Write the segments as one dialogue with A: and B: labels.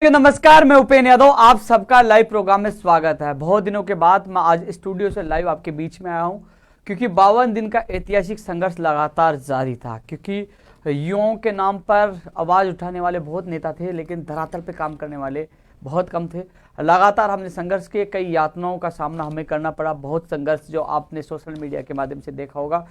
A: नमस्कार, मैं उपेन्द्र यादव, आप सबका लाइव प्रोग्राम में स्वागत है। बहुत दिनों के बाद मैं आज स्टूडियो से लाइव आपके बीच में आया हूं, क्योंकि 52 दिन का ऐतिहासिक संघर्ष लगातार जारी था। क्योंकि युवाओं के नाम पर आवाज उठाने वाले बहुत नेता थे, लेकिन धरातल पे काम करने वाले बहुत कम थे। लगातार हमने संघर्ष किए, कई यातनाओं का सामना हमें करना पड़ा। बहुत संघर्ष जो आपने सोशल मीडिया के माध्यम से देखा होगा,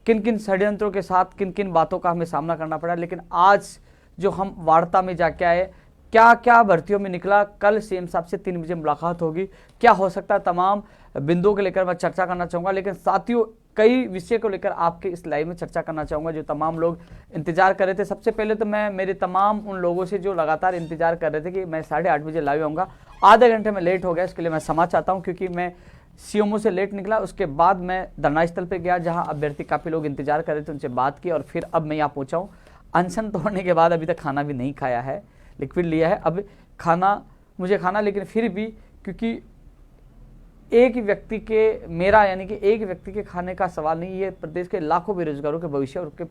A: किन किन षड्यंत्रों के साथ किन किन बातों का हमें सामना करना पड़ा। लेकिन आज जो हम वार्ता में जाके आए, क्या क्या भर्तियों में निकला, कल सीएम साहब से 3 बजे मुलाकात होगी, क्या हो सकता है, तमाम बिंदुओं को लेकर मैं चर्चा करना चाहूँगा। लेकिन साथियों, कई विषय को लेकर आपके इस लाइव में चर्चा करना चाहूँगा जो तमाम लोग इंतजार कर रहे थे। सबसे पहले तो मैं मेरे तमाम उन लोगों से जो लगातार इंतजार कर रहे थे कि मैं 8:30 बजे लाइव आऊँगा, आधे घंटे में लेट हो गया, इसके लिए मैं क्षमा चाहता हूँ। क्योंकि मैं सीएमओ से लेट निकला, उसके बाद मैं धरना स्थल पर गया जहाँ अभ्यर्थी काफ़ी लोग इंतजार कर रहे थे, उनसे बात की और फिर अब मैं यहाँ पहुँचा हूँ। अनशन तोड़ने के बाद अभी तक खाना भी नहीं खाया है, लिक्विड लिया है, अब मुझे खाना। लेकिन फिर भी, क्योंकि एक व्यक्ति के, मेरा यानी कि एक व्यक्ति के खाने का सवाल नहीं, ये प्रदेश के लाखों बेरोजगारों के भविष्य और उनके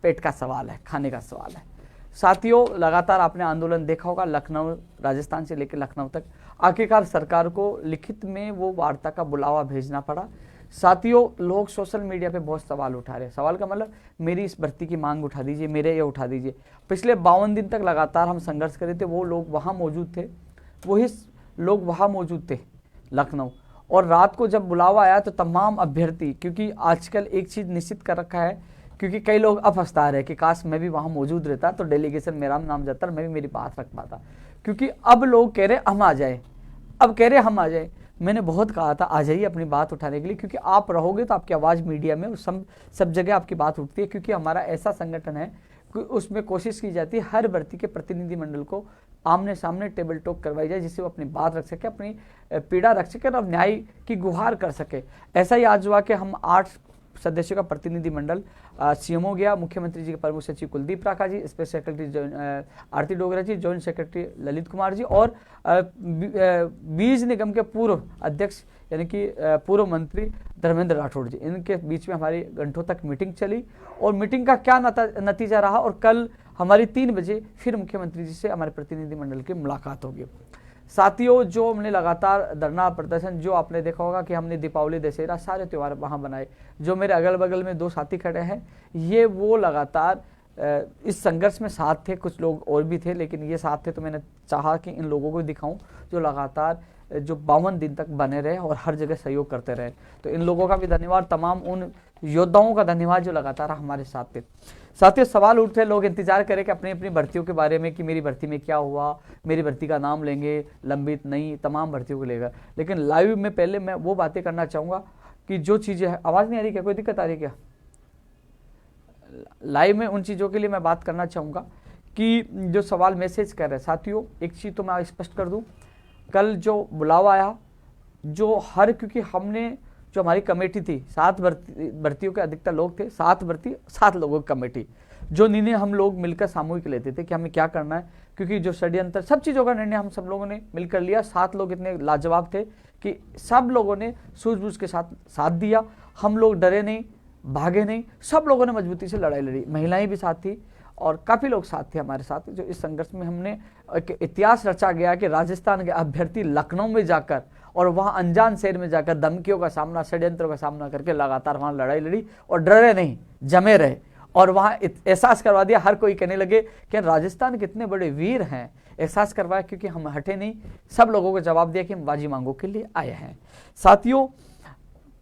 A: पेट का सवाल है, खाने का सवाल है। साथियों, लगातार आपने आंदोलन देखा होगा, लखनऊ, राजस्थान से लेकर लखनऊ तक। आखिरकार सरकार को लिखित में वो वार्ता का बुलावा भेजना पड़ा। साथियों, लोग सोशल मीडिया पे बहुत सवाल उठा रहे हैं। सवाल का मतलब, मेरी इस भर्ती की मांग उठा दीजिए, मेरे ये उठा दीजिए। पिछले 52 दिन तक लगातार हम संघर्ष कर रहे थे, वो लोग वहाँ मौजूद थे, वही लोग वहाँ मौजूद थे लखनऊ। और रात को जब बुलावा आया तो तमाम अभ्यर्थी, क्योंकि आजकल एक चीज़ निश्चित कर रखा है, क्योंकि कई लोग अब हंसता रहे कि काश मैं भी वहाँ मौजूद रहता तो डेलीगेशन मेरा नाम जाता, मैं भी मेरी बात रख पाता। क्योंकि अब लोग कह रहे हम आ जाए, अब कह रहे हम आ जाए। मैंने बहुत कहा था आ जाइए अपनी बात उठाने के लिए, क्योंकि आप रहोगे तो आपकी आवाज़ मीडिया में सब जगह आपकी बात उठती है। क्योंकि हमारा ऐसा संगठन है कि उसमें कोशिश की जाती है हर भर्ती के प्रतिनिधिमंडल को आमने सामने टेबल टॉक करवाई जाए, जिससे वो अपनी बात रख सके, अपनी पीड़ा रख सके और न्याय की गुहार कर सके। ऐसा ही आज हुआ कि हम 8 सदस्यों का प्रतिनिधिमंडल सीएमओ गया, मुख्यमंत्री जी के प्रमुख सचिव कुलदीप राका जी, स्पेशल सेक्रेटरी आरती डोगरा जी, जॉइंट सेक्रेटरी ललित कुमार जी और बीज निगम के पूर्व अध्यक्ष यानी कि पूर्व मंत्री धर्मेंद्र राठौड़ जी, इनके बीच में हमारी घंटों तक मीटिंग चली। और मीटिंग का क्या नतीजा रहा, और कल हमारी 3 बजे फिर मुख्यमंत्री जी से हमारे प्रतिनिधिमंडल की मुलाकात होगी। साथियों, जो हमने लगातार धरना प्रदर्शन, जो आपने देखा होगा कि हमने दीपावली, दशहरा, सारे त्यौहार वहाँ बनाए। जो मेरे अगल बगल में 2 साथी खड़े हैं, ये वो लगातार इस संघर्ष में साथ थे। कुछ लोग और भी थे, लेकिन ये साथ थे तो मैंने चाहा कि इन लोगों को दिखाऊं जो लगातार जो 52 दिन तक बने रहे और हर जगह सहयोग करते रहे। तो इन लोगों का भी धन्यवाद, तमाम उन योद्धाओं का धन्यवाद जो लगातार हमारे साथ थे। साथियों, सवाल उठते, लोग इंतजार करें कि अपनी अपनी भर्तियों के बारे में, कि मेरी भर्ती में क्या हुआ, मेरी भर्ती का नाम लेंगे, लंबित नहीं, तमाम भर्तियों को लेकर। लेकिन लाइव में पहले मैं वो बातें करना चाहूँगा कि जो चीज़ें है, आवाज़ नहीं आ रही क्या, कोई दिक्कत आ रही क्या? लाइव में उन चीज़ों के लिए मैं बात करना चाहूँगा कि जो सवाल मैसेज कर रहे हैं। साथियों, एक चीज़ तो मैं स्पष्ट कर दूँ, कल जो बुलावा आया, क्योंकि हमने जो हमारी कमेटी थी, 7 भर्तियों के अधिकतर लोग थे, 7 भर्ती 7 लोगों की कमेटी, जो निर्णय हम लोग मिलकर सामूहिक लेते थे कि हमें क्या करना है। क्योंकि जो षड्यंत्र, सब चीज़ों का निर्णय हम सब लोगों ने मिलकर लिया। 7 लोग इतने लाजवाब थे कि सब लोगों ने सूझबूझ के साथ दिया। हम लोग डरे नहीं, भागे नहीं, सब लोगों ने मजबूती से लड़ाई लड़ी। महिलाएं भी साथ थी और काफ़ी लोग साथ थे हमारे साथ। जो इस संघर्ष में हमने एक इतिहास रचा गया कि राजस्थान के अभ्यर्थी लखनऊ में जाकर और वहाँ अनजान शहर में जाकर धमकियों का सामना, षड्यंत्रों का सामना करके लगातार वहाँ लड़ाई लड़ी और डरे नहीं, जमे रहे। और वहाँ एहसास करवा दिया, हर कोई कहने लगे कि राजस्थान कितने बड़े वीर हैं। एहसास करवाया, क्योंकि हम हटे नहीं, सब लोगों को जवाब दिया कि हम बाजी मांगों के लिए आए हैं। साथियों,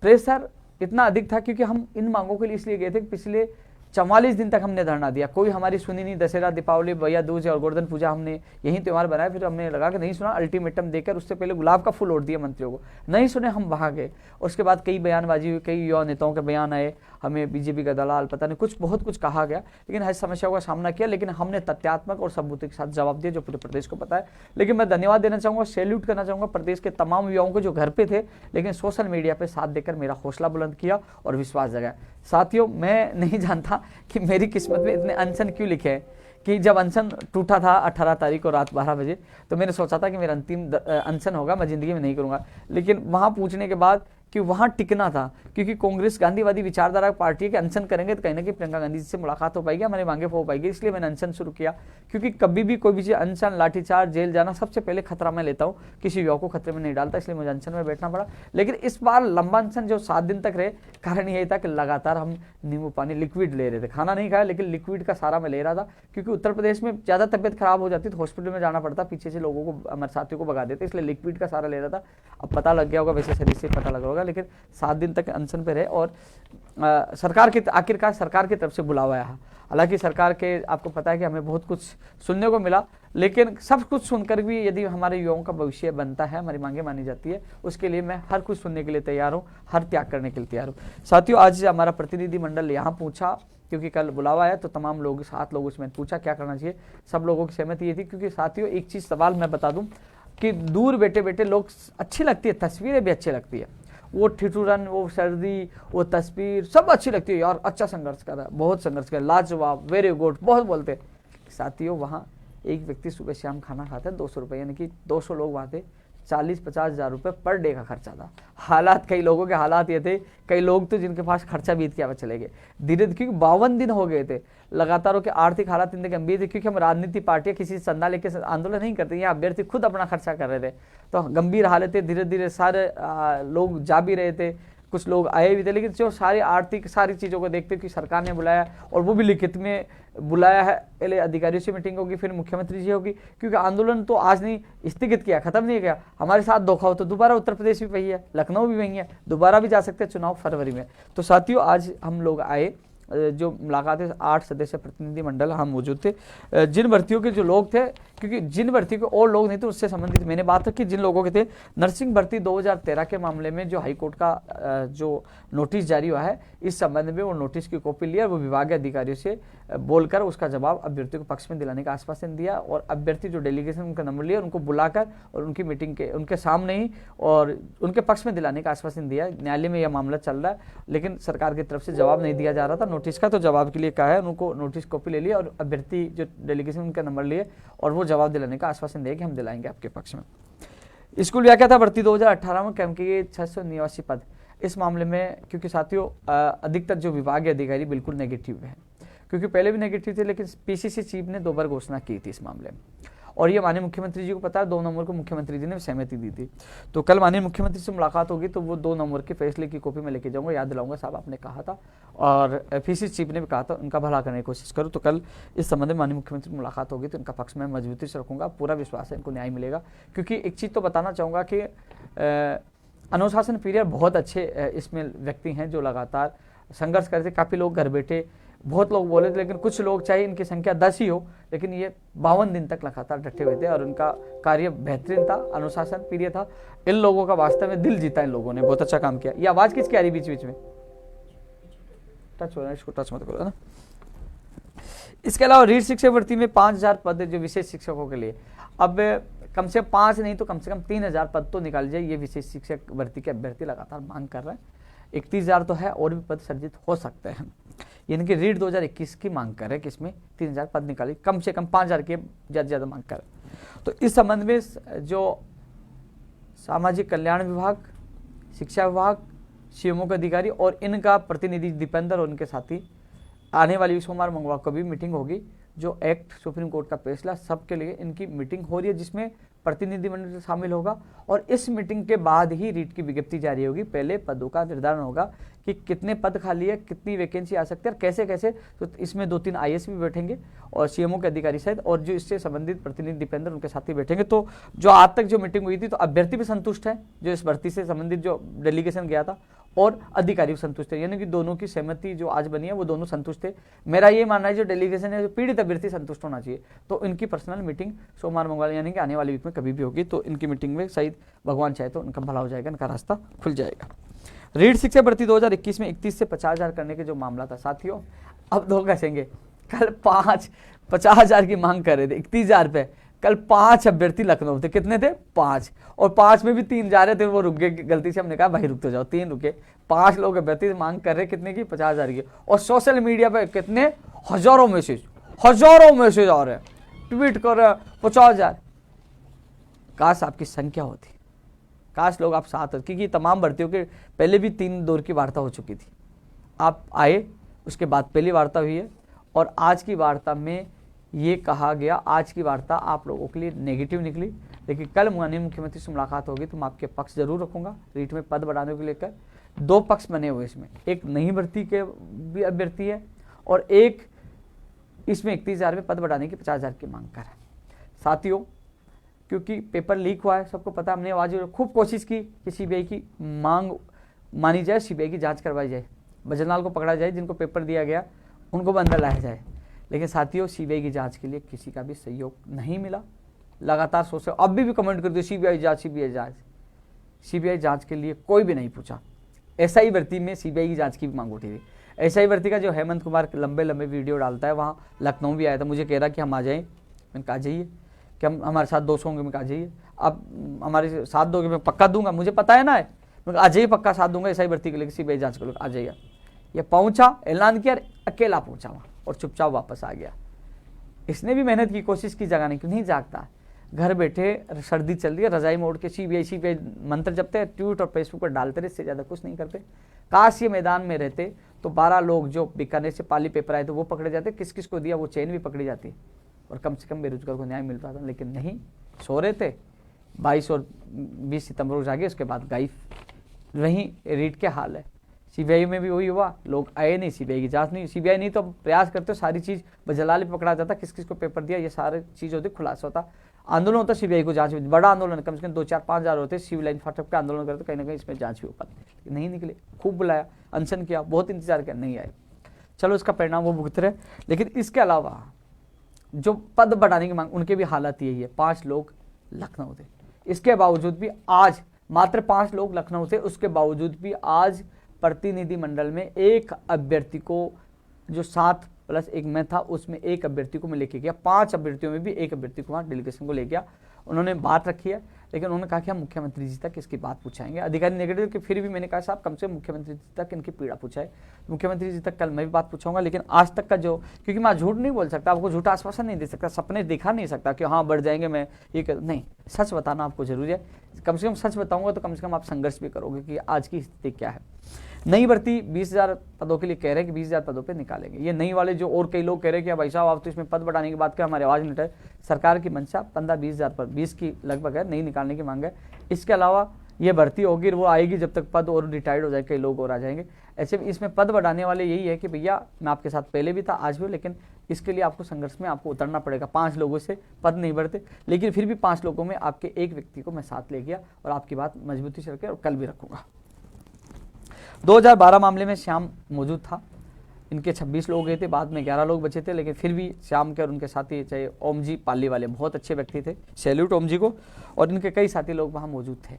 A: प्रेशर इतना अधिक था क्योंकि हम इन मांगों के लिए इसलिए गए थे कि पिछले 44 दिन तक हमने धरना दिया, कोई हमारी सुनी नहीं। दशहरा, दीपावली, भैया दूज और गोवर्धन पूजा हमने यही त्यौहार बनाया, फिर हमने लगा कि नहीं सुना, अल्टीमेटम देकर उससे पहले गुलाब का फूल ओढ़ दिया मंत्रियों को, नहीं सुने, हम वहाँ गए। उसके बाद कई बयानबाजी हुई, कई युवा नेताओं के बयान आए, हमें बीजेपी का दलाल, पता नहीं बहुत कुछ कहा गया, लेकिन हर समस्याओं का सामना किया। लेकिन हमने तथ्यात्मक और सबूत के साथ जवाब दिया, जो पूरे प्रदेश को पता है। लेकिन मैं धन्यवाद देना चाहूँगा, सैल्यूट करना चाहूँगा प्रदेश के तमाम युवाओं को जो घर पे थे, लेकिन सोशल मीडिया पर साथ देकर मेरा हौसला बुलंद किया और विश्वास जगाया। साथियों, मैं नहीं जानता कि मेरी किस्मत में इतने अनशन क्यों लिखे हैं, कि जब अनशन टूटा था 18 तारीख को रात 12 बजे, तो मैंने सोचा था कि मेरा अंतिम अनशन होगा, मैं ज़िंदगी में नहीं करूँगा। लेकिन वहाँ पूछने के बाद कि वहां टिकना था, क्योंकि कांग्रेस गांधीवादी विचारधारा पार्टी के अनशन करेंगे तो कहीं ना कहीं प्रियंका गांधी जी से मुलाकात हो पाएगी, हमारी मांगे हो पाएगी। इसलिए मैंने अनशन शुरू किया, क्योंकि कभी भी कोई भी चीज अनशन, लाठीचार्ज, जेल जाना, सबसे पहले खतरा मैं लेता हूँ, किसी युवा को खतरे में नहीं डालता, इसलिए मुझे अनशन में बैठना पड़ा। लेकिन इस बार लंबा अनशन जो 7 दिन तक रहे, कारण यही था कि लगातार हम नींबू पानी, लिक्विड ले रहे थे, खाना नहीं खाया लेकिन लिक्विड का सारा मैं ले रहा था, क्योंकि उत्तर प्रदेश में ज्यादा तबियत खराब हो जाती तो हॉस्पिटल में जाना पड़ता, पीछे से लोगों को, हमारे साथियों को भगा देते, इसलिए लिक्विड का सारा ले रहा था। अब पता लग गया होगा, वैसे शरीर से पता लग रहा होगा, लेकिन 7 दिन तक अनशन पे रहे। और सरकार की, आखिरकार सरकार की तरफ से बुलावा आया। हालांकि सरकार के, आपको पता है कि हमें बहुत कुछ सुनने को मिला, लेकिन सब कुछ सुनकर भी यदि हमारे युवाओं का भविष्य बनता है, हमारी मांगे मानी जाती है, उसके लिए मैं हर कुछ सुनने के लिए तैयार हूँ, हर त्याग करने के लिए तैयार हूँ। साथियों, आज हमारा प्रतिनिधिमंडल यहाँ पहुंचा, क्योंकि कल बुलावा है, तो तमाम लोग, 7 लोगों से मैंने पूछा क्या करना चाहिए, सब लोगों की सहमति ये थी। क्योंकि साथियों, एक चीज सवाल मैं बता दूं कि दूर बैठे बैठे लोग, अच्छी लगती है, तस्वीरें भी अच्छी लगती है, वो ठिठुरन, वो सर्दी, वो तस्वीर सब अच्छी लगती है, यार अच्छा संघर्ष कर रहा है, बहुत संघर्ष कर, लाजवाब, वेरी गुड, बहुत बोलते हैं। साथियों, वहाँ एक व्यक्ति सुबह शाम खाना खाता है 200 रुपये, यानी कि 200 लोग वहाँ थे, 40-50 हज़ार रुपये पर डे का खर्चा था। हालात, कई लोगों के हालात ये थे, कई लोग तो जिनके पास खर्चा बीत के चले गए धीरे धीरे, क्योंकि 52 दिन हो गए थे लगातार के आर्थिक हालात इतने गंभीर थे, क्योंकि हम राजनीति पार्टियां किसी चंदा लेके आंदोलन नहीं करते, यहाँ अभ्यर्थी खुद अपना खर्चा कर रहे थे, तो गंभीर हालतें, धीरे धीरे सारे लोग जा भी रहे थे, कुछ लोग आए भी थे, लेकिन जो सारी आर्थिक सारी चीज़ों को देखते कि सरकार ने बुलाया, और वो भी लिखित में बुलाया है, पहले अधिकारियों से मीटिंग होगी, फिर मुख्यमंत्री जी होगी, क्योंकि आंदोलन तो आज नहीं स्थगित किया, खत्म नहीं किया, हमारे साथ धोखा हो तो दोबारा उत्तर प्रदेश भी वही है, लखनऊ भी वही है, दोबारा भी जा सकते हैं, चुनाव फरवरी में। तो साथियों, आज हम लोग आए, जो मुलाकात है, 8 सदस्य प्रतिनिधिमंडल हम मौजूद थे, जिन भर्तियों के जो लोग थे, क्योंकि जिन भर्ती के और लोग नहीं थे उससे संबंधित मैंने बात रखी, जिन लोगों के थे, नर्सिंग भर्ती 2013 के मामले में जो हाईकोर्ट का जो नोटिस जारी हुआ है, इस संबंध में वो नोटिस की कॉपी लिया, वो विभागीय अधिकारियों से बोलकर उसका जवाब अभ्यर्थियों को पक्ष में दिलाने का आश्वासन दिया, और अभ्यर्थी जो डेलीगेशन उनका नंबर लिया, उनको बुलाकर और उनकी मीटिंग के उनके सामने ही और उनके पक्ष में दिलाने का आश्वासन दिया। न्यायालय में यह मामला चल रहा है, लेकिन सरकार की तरफ से जवाब नहीं दिया जा रहा था नोटिस का, तो जवाब के लिए कहा है, उनको नोटिस कॉपी ले लिया और अभ्यर्थी जो डेलीगेशन उनका नंबर लिए और वो जवाब दिलाने का आश्वासन दिया कि हम दिलाएंगे आपके पक्ष में। स्कूल व्याख्या था भर्ती 2018 में कैंप के 689 पद। इस मामले में क्योंकि साथियों अधिकतर जो विभागीय अधिकारी बिल्कुल नेगेटिव है, क्योंकि पहले भी नेगेटिव थे, लेकिन पीसीसी चीफ ने 2 बार घोषणा की थी इस मामले में, और ये माननीय मुख्यमंत्री जी को पता है, 2 नवंबर को मुख्यमंत्री जी ने सहमति दी थी। तो कल माननीय मुख्यमंत्री से मुलाकात होगी, तो वो 2 नवंबर के फैसले की कॉपी में लेके जाऊंगा, याद दिलाऊंगा साहब आपने कहा था, और पीसीसी चीफ ने भी कहा था उनका भला करने की कोशिश करूँ। तो कल इस संबंध में माननीय मुख्यमंत्री की मुलाकात होगी, तो इनका पक्ष में मजबूती से रखूंगा, पूरा विश्वास है इनको न्याय मिलेगा। क्योंकि एक चीज़ तो बताना चाहूँगा कि अनुशासन पीरियड बहुत अच्छे इसमें व्यक्ति हैं जो लगातार संघर्ष करते, काफ़ी लोग घर बैठे, बहुत लोग बोले थे, लेकिन कुछ लोग, चाहे इनकी संख्या 10 ही हो, लेकिन ये 52 दिन तक लगातार डटे हुए थे और उनका कार्य बेहतरीन था, अनुशासन प्रिय था। इन लोगों का वास्तव में दिल जीता, इन लोगों ने बहुत अच्छा काम किया। ये आवाज़ किसकी आ रही बीच बीच में? टच हो रहा है, इसको टच मत करो ना। इसके अलावा रीढ़ शिक्षक भर्ती में 5000 पद जो विशेष शिक्षकों के लिए, अब कम से कम 5 नहीं तो कम से कम 3000 पद तो निकाल जाए, ये विशेष शिक्षक भर्ती के अभ्यर्थी लगातार मांग कर रहे हैं। 31,000 तो है, और भी पद सर्जित हो सकते हैं, यानी कि रीड 2021 की मांग कर रहे हैं कि इसमें 3000 पद निकाली, कम से कम 5000 की ज़्यादा से ज़्यादा मांग कर रहे हैं। तो इस संबंध में जो सामाजिक कल्याण विभाग, शिक्षा विभाग, सीएमओ के अधिकारी और इनका प्रतिनिधि दीपेंद्र और उनके साथी, आने वाली सोमवार मंगलवार को भी मीटिंग होगी, जो एक्ट सुप्रीम कोर्ट का फैसला सबके लिए इनकी मीटिंग हो रही है, जिसमें प्रतिनिधिमंडल शामिल होगा, और इस मीटिंग के बाद ही रीट की विज्ञप्ति जारी होगी। पहले पदों का निर्धारण होगा कि कितने पद खाली है, कितनी वैकेंसी आ सकती है और कैसे कैसे। तो इसमें 2-3 आईएएस भी बैठेंगे और सीएमओ के अधिकारी सहित, और जो इससे संबंधित प्रतिनिधि दीपेंद्र उनके साथी बैठेंगे। तो जो आज तक जो मीटिंग हुई थी, तो अभ्यर्थी भी संतुष्ट है, जो इस भर्ती से संबंधित जो डेलीगेशन गया था, और अधिकारी भी संतुष्ट है, यानी कि दोनों की सहमति जो आज बनी है वो दोनों संतुष्ट थे। मेरा ये मानना है जो डेलीगेशन है, जो पीड़ित अभ्यर्थी संतुष्ट होना चाहिए। तो इनकी पर्सनल मीटिंग सोमवार मंगलवार यानी कि आने वाली वीक में कभी भी होगी, तो इनकी मीटिंग में शायद भगवान चाहे तो उनका भला हो जाएगा, इनका रास्ता खुल जाएगा। रीढ़ शिक्षक भर्ती 2021 में 31 से 50,000 करने के जो मामला था साथियों, अब 2 घसेंगे। कल 50,000 की मांग कर रहे थे, 31,000 पे। कल 5 अभ्यर्थी लखनऊ थे, कितने थे? 5, और 5 में भी 3 जा रहे थे, वो रुक गए गलती से, हमने कहा भाई रुक तो जाओ, 3 रुके। 5 लोग अभ्यर्थी मांग कर रहे कितने की? 50,000 की। और सोशल मीडिया पे कितने हजारों मैसेज आ रहे हैं, ट्वीट कर रहे हैं 50,000। काश आपकी संख्या होती, काश लोग आप साथ, क्योंकि तमाम भर्तियों के पहले भी 3 दौर की वार्ता हो चुकी थी। आप आए, उसके बाद पहली वार्ता हुई है, और आज की वार्ता में ये कहा गया, आज की वार्ता आप लोगों के लिए नेगेटिव निकली, लेकिन कल माननीय मुख्यमंत्री से मुलाकात होगी तो मैं आपके पक्ष जरूर रखूंगा। रीट में पद बढ़ाने को लेकर 2 पक्ष बने हुए, इसमें एक नई भर्ती के भी अभ्यर्थी है और एक इसमें 31,000 में पद बढ़ाने की 50,000 की मांग कर है। साथियों, क्योंकि पेपर लीक हुआ है, सबको पता, हमने आज खूब कोशिश की कि सीबीआई की मांग मानी जाए, सीबीआई की जांच करवाई जाए, बजरलाल को पकड़ा जाए, जिनको पेपर दिया गया उनको भी अंदर लाया जाए। लेकिन साथियों, सीबीआई की जांच के लिए किसी का भी सहयोग नहीं मिला। लगातार सोच रहे, अब भी कमेंट कर दिए सीबीआई जांच, सीबीआई जांच। सीबीआई जांच के लिए कोई भी नहीं पूछा। एसआई भर्ती में सीबीआई की जांच की भी मांग उठी थी। एसआई भर्ती का जो हेमंत कुमार लंबे लंबे वीडियो डालता है, वहाँ लखनऊ भी आया था, मुझे कह रहा कि हम आ जाएँ। मैंने कहा जाइए, कि हम हमारे साथ 200 होंगे, मैं कहा जाइए, अब हमारे साथ दोगे, मैं पक्का दूंगा, मुझे पता है ना, मैं आ जाइए, पक्का साथ दूंगा एसआई भर्ती के लिए, सीबीआई जांच के लिए आ जाइए। ये पहुंचा, ऐलान किया, अकेला पहुंचा वहाँ और चुपचाप वापस आ गया। इसने भी मेहनत की, कोशिश की, जगाने की, नहीं जागता। घर बैठे सर्दी चल रही है, रजाई में उड़ के सीबीआई मंत्र जपते हैं, ट्वीट और फेसबुक पर डालते रहे, इससे ज़्यादा कुछ नहीं करते। काश ये मैदान में रहते तो 12 लोग जो बीकानेर से पाली पेपर आए थे वो पकड़े जाते, किस किस को दिया वो चेन भी पकड़ी जाती और कम से कम बेरोजगार को न्याय मिल पाता, लेकिन नहीं, सो रहे थे। 22 और 20 सितंबर को जागे, उसके बाद गायब। वहीं रीट के हाल है, सीबीआई में भी वही हुआ, लोग आए नहीं, सीबीआई की जांच नहीं, सीबीआई नहीं तो प्रयास करते सारी चीज़, बजरलाल भी पकड़ा जाता, किस किस को पेपर दिया, ये सारी चीज़ होती, खुलासा होता, आंदोलन होता, सीबीआई को जांच, बड़ा आंदोलन, कम से कम 2-4-5 हज़ार होते, सिविल लाइन फाटक पे आंदोलन करते, कहीं ना कहीं इसमें जांच भी हो पाती, नहीं निकले। खूब बुलाया, अनशन किया, बहुत इंतजार किया, नहीं आए। चलो, इसका परिणाम वो भुगत रहे। लेकिन इसके अलावा जो पद बढ़ाने की मांग, उनके भी हालात यही है। 5 लोग लखनऊ थे, इसके बावजूद भी आज मात्र 5 लोग लखनऊ थे, उसके बावजूद भी आज प्रतिनिधिमंडल में एक अभ्यर्थी को, जो 7 + 1 में था, उसमें एक अभ्यर्थी को मैं लेके गया, 5 अभ्यर्थियों में भी एक अभ्यर्थी को वहाँ डेलीगेशन को ले गया। उन्होंने बात रखी है, लेकिन उन्होंने कहा कि हम मुख्यमंत्री जी तक इसकी बात पूछाएंगे। अधिकारी नेगेटिव कि फिर भी मैंने कहा साहब, कम से कम मुख्यमंत्री जी तक इनकी पीड़ा पूछाए। मुख्यमंत्री जी तक कल मैं भी बात पूछूंगा, लेकिन आज तक का जो, क्योंकि मैं झूठ नहीं बोल सकता, आपको झूठा आश्वासन नहीं दे सकता, सपने दिखा नहीं सकता कि हाँ बढ़ जाएंगे, मैं ये नहीं, सच बताना आपको जरूरी है। कम से कम सच बताऊंगा तो कम से कम आप संघर्ष भी करोगे कि आज की स्थिति क्या है। नई भर्ती 20,000 पदों के लिए कह रहे हैं कि 20,000 पदों पे निकालेंगे। ये नई वाले जो और कई लोग कह रहे हैं कि भाई साहब आप तो इसमें पद बढ़ाने की बात करें, हमारी आवाज़ नहीं उठाए। सरकार की मंशा 15-20,000 पर 20 की लगभग है, नहीं निकालने की मांग है। इसके अलावा ये भर्ती होगी, वो आएगी जब तक पद और रिटायर्ड हो जाए, कई लोग और आ जाएंगे। ऐसे में इसमें पद बढ़ाने वाले यही है कि भैया मैं आपके साथ पहले भी था, आज भी, लेकिन इसके लिए आपको संघर्ष में आपको उतरना पड़ेगा। 5 लोगों से पद नहीं बढ़ते, लेकिन फिर भी 5 लोगों में आपके एक व्यक्ति को मैं साथ ले गया और आपकी बात मजबूती से रखे और कल भी रखूंगा। 2012 मामले में श्याम मौजूद था, इनके 26 लोग गए थे, बाद में 11 लोग बचे थे, लेकिन फिर भी श्याम के और उनके साथी, चाहे ओम जी पाली वाले बहुत अच्छे व्यक्ति थे, सैल्यूट ओम जी को, और इनके कई साथी लोग वहाँ मौजूद थे।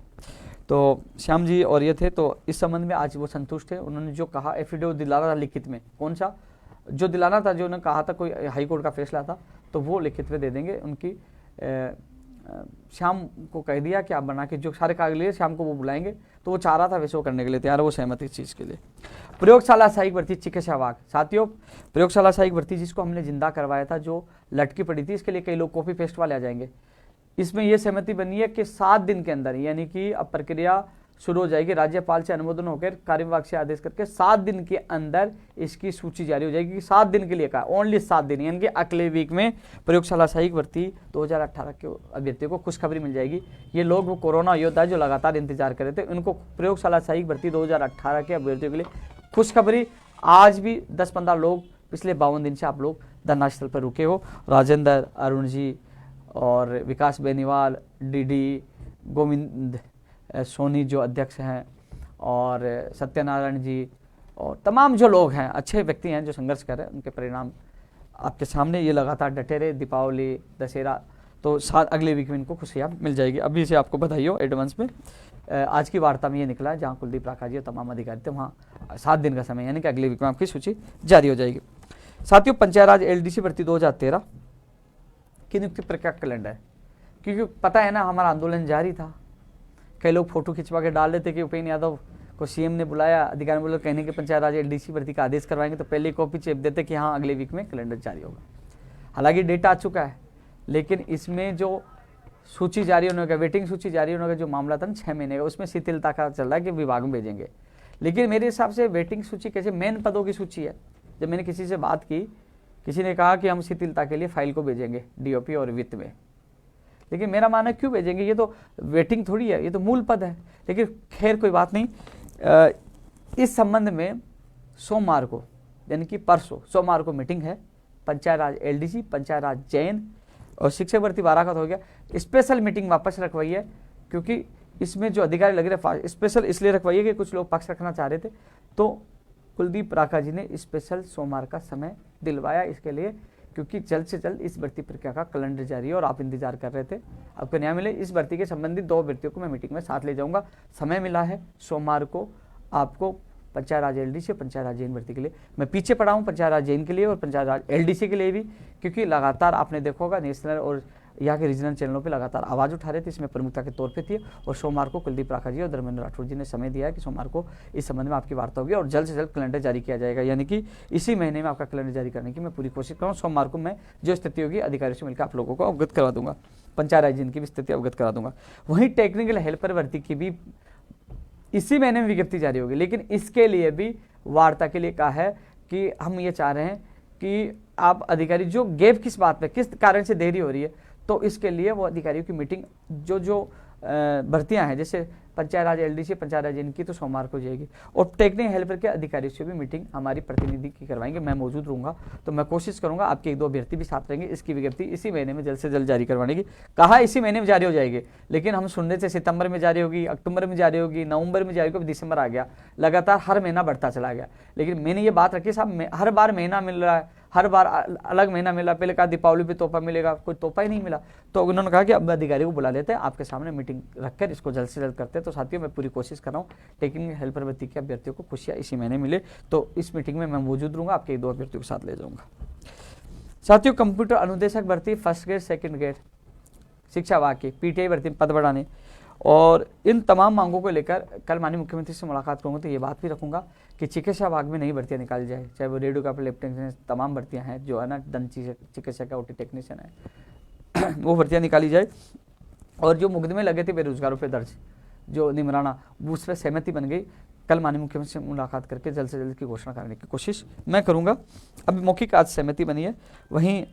A: तो श्याम जी और ये थे, तो इस संबंध में आज वो संतुष्ट थे। उन्होंने जो कहा, एफिडेविट दिलाना था लिखित में, कौन सा जो दिलाना था, जो उन्होंने कहा था कोई हाईकोर्ट का फैसला था, तो वो लिखित में दे देंगे। उनकी श्याम को कह दिया कि आप बना के जो सारे कागज लिए, शाम को वो बुलाएंगे, तो वो चाह रहा था वैसे वो करने के लिए तैयार है, वो सहमत इस चीज़ के लिए। प्रयोगशाला सहायक भर्ती चिकित्सा विभाग, साथियों प्रयोगशाला सहायक भर्ती जिसको हमने जिंदा करवाया था, जो लटकी पड़ी थी, इसके लिए कई लोग कॉपी पेस्ट वाले आ जाएंगे। इसमें यह सहमति बनी है कि 7 दिन के अंदर, यानी कि अब प्रक्रिया शुरू हो जाएगी, राज्यपाल से अनुमोदन होकर कार्य विभाग से आदेश करके 7 दिन के अंदर इसकी सूची जारी हो जाएगी। 7 दिन के लिए कहा, ओनली 7 दिन, यानी कि अगले वीक में प्रयोगशाला सहायक भर्ती 2018 के अभ्यर्थियों को खुशखबरी मिल जाएगी। ये लोग वो कोरोना योद्धा जो लगातार इंतजार कर रहे थे, उनको प्रयोगशाला सहायक भर्ती 2018 के अभ्यर्थियों के लिए खुशखबरी। आज भी 10-15 लोग पिछले 52 दिन से आप लोग धरना स्थल पर रुके हो, राजेंद्र, अरुण जी और विकास बेनीवाल, डीडी गोविंद सोनी जो अध्यक्ष हैं, और सत्यनारायण जी, और तमाम जो लोग हैं, अच्छे व्यक्ति हैं जो संघर्ष कर रहे हैं, उनके परिणाम आपके सामने। ये लगातार डटे रहे, दीपावली, दशहरा, तो अगले वीक में इनको खुशियाँ मिल जाएगी। अभी से आपको बधाई हो एडवांस में। आज की वार्ता में ये निकला है, जहाँ कुलदीप राका जी और तमाम अधिकारी थे, वहाँ 7 दिन का समय, यानी कि अगले वीक में आपकी सूची जारी हो जाएगी। साथियों, पंचायत राज LDC भर्ती 2013 की नियुक्ति प्रक्रिया कैलेंडर है, क्योंकि पता है ना हमारा आंदोलन जारी था। कई लोग फोटो खिंचवा के डाल देते कि उपेन्द्र यादव को CM ने बुलाया, अधिकारी बोले कहने के पंचायत राज LDC भर्ती का आदेश करवाएंगे, तो पहले कॉपी चेप देते कि हाँ अगले वीक में कैलेंडर जारी होगा। हालांकि डेटा आ चुका है, लेकिन इसमें जो सूची जारी होने का, वेटिंग सूची जारी होने का जो मामला था ना 6 महीने का, उसमें शिथिलता का चल रहा है कि विभाग में भेजेंगे। लेकिन मेरे हिसाब से वेटिंग सूची कैसे, मेन पदों की सूची है। जब मैंने किसी से बात की, किसी ने कहा कि हम शिथिलता के लिए फाइल को भेजेंगे डीओपी और वित्त में। लेकिन मेरा मानना क्यों भेजेंगे, ये तो वेटिंग थोड़ी है, ये तो मूल पद है। लेकिन खैर कोई बात नहीं। इस संबंध में सोमवार को यानी कि परसों सोमवार को मीटिंग है। पंचायत राज एलडीसी, पंचायत राज जैन और शिक्षक भर्ती 12 का तो हो गया। स्पेशल मीटिंग वापस रखवाई है, क्योंकि इसमें जो अधिकारी लग रहे स्पेशल इसलिए रखवाई है कि कुछ लोग पक्ष रखना चाह रहे थे, तो कुलदीप राका जी ने स्पेशल सोमवार का समय दिलवाया इसके लिए, क्योंकि जल्द से जल्द इस भर्ती प्रक्रिया का कैलेंडर जारी है और आप इंतजार कर रहे थे आपको न्याय मिले। इस भर्ती के संबंधित 2 भर्तियों को मैं मीटिंग में साथ ले जाऊंगा। समय मिला है सोमवार को आपको पंचायत राज एलडीसी और पंचायत राज जैन भर्ती के लिए। मैं पीछे पड़ा हूँ पंचायत राज जैन के लिए और पंचायत राज एलडीसी के लिए भी, क्योंकि लगातार आपने देखा होगा नेशनल और यहाँ के रीजनल चैनलों पे लगातार आवाज़ उठा रहे थे, इसमें प्रमुखता के तौर पे थी। और सोमवार को कुलदीप राका जी और धर्मेंद्र राठौर जी ने समय दिया है कि सोमवार को इस संबंध में आपकी वार्ता होगी और जल्द से जल्द कैलेंडर जारी किया जाएगा, यानी कि इसी महीने में आपका कैलेंडर जारी करने की मैं पूरी कोशिश करूँ। सोमवार को मैं जो स्थिति होगी अधिकारियों से मिलकर आप लोगों को अवगत करवा दूंगा, पंचायत राज जैन की भी स्थिति अवगत करा दूंगा। वहीं टेक्निकल हेल्पर भर्ती की भी इसी महीने में विज्ञप्ति जारी होगी, लेकिन इसके लिए भी वार्ता के लिए कहा है कि हम ये चाह रहे हैं कि आप अधिकारी जो गैप किस बात पे, किस कारण से देरी हो रही है, तो इसके लिए वो अधिकारियों की मीटिंग जो भर्तियां हैं जैसे पंचायत राज एलडीसी, पंचायत राज इनकी तो सोमवार को जाएगी। और टेक्निकल हेल्पर के अधिकारियों से भी मीटिंग हमारी प्रतिनिधि की करवाएंगे, मैं मौजूद रहूंगा। तो मैं कोशिश करूंगा आपके 1-2 अभ्यर्थी भी साथ रहेंगे। इसकी विज्ञप्ति इसी महीने में जल्द से जल्द जारी करवाने की कहा, इसी महीने में जारी हो जाएगी। लेकिन हम सुनने से सितंबर में जारी होगी, अक्टूबर में जारी होगी, नवंबर में जारी होगी, दिसंबर आ गया, लगातार हर महीना बढ़ता चला गया। लेकिन मैंने ये बात रखी साहब, हर बार महीना मिल रहा है, हर बार अलग महीना मिला। पहले कहा दीपावली पे तोहफा मिलेगा, कोई तोहफा ही नहीं मिला। तो उन्होंने कहा कि अब अधिकारी को बुला लेते हैं, आपके सामने मीटिंग रखकर इसको जल्द से जल्द करते हैं। तो साथियों मैं पूरी कोशिश कर रहा हूँ टेक्निकल हेल्पर भर्ती के अभ्यर्थियों को खुशियाँ इसी महीने मिले, तो इस मीटिंग में मैं मौजूद रहूंगा, आपके 2 अभ्यर्थियों के साथ ले जाऊंगा। साथियों कंप्यूटर अनुदेशक भर्ती फर्स्ट ग्रेड सेकंड ग्रेड शिक्षा विभाग की पीटीआई भर्ती पद बढ़ाने और इन तमाम मांगों को लेकर कल माननीय मुख्यमंत्री से मुलाकात करूंगा, तो ये बात भी रखूंगा कि चिकित्सा विभाग में नई भर्तियां निकाली जाए, चाहे वो रेडियो का लेफ्टिनेंट, तमाम भर्तियां हैं जो है ना, दंत चिकित्सक का ओटी टेक्नीशियन है वो भर्तियां निकाली जाए। और जो मुकदमे लगे थे बेरोजगारों पर दर्ज, जो निमराना, उस पर सहमति बन गई। कल माननीय मुख्यमंत्री से मुलाकात करके जल्द से जल्द की घोषणा करने की कोशिश मैं करूंगा। अभी मौखिक आज सहमति बनी है, वहीं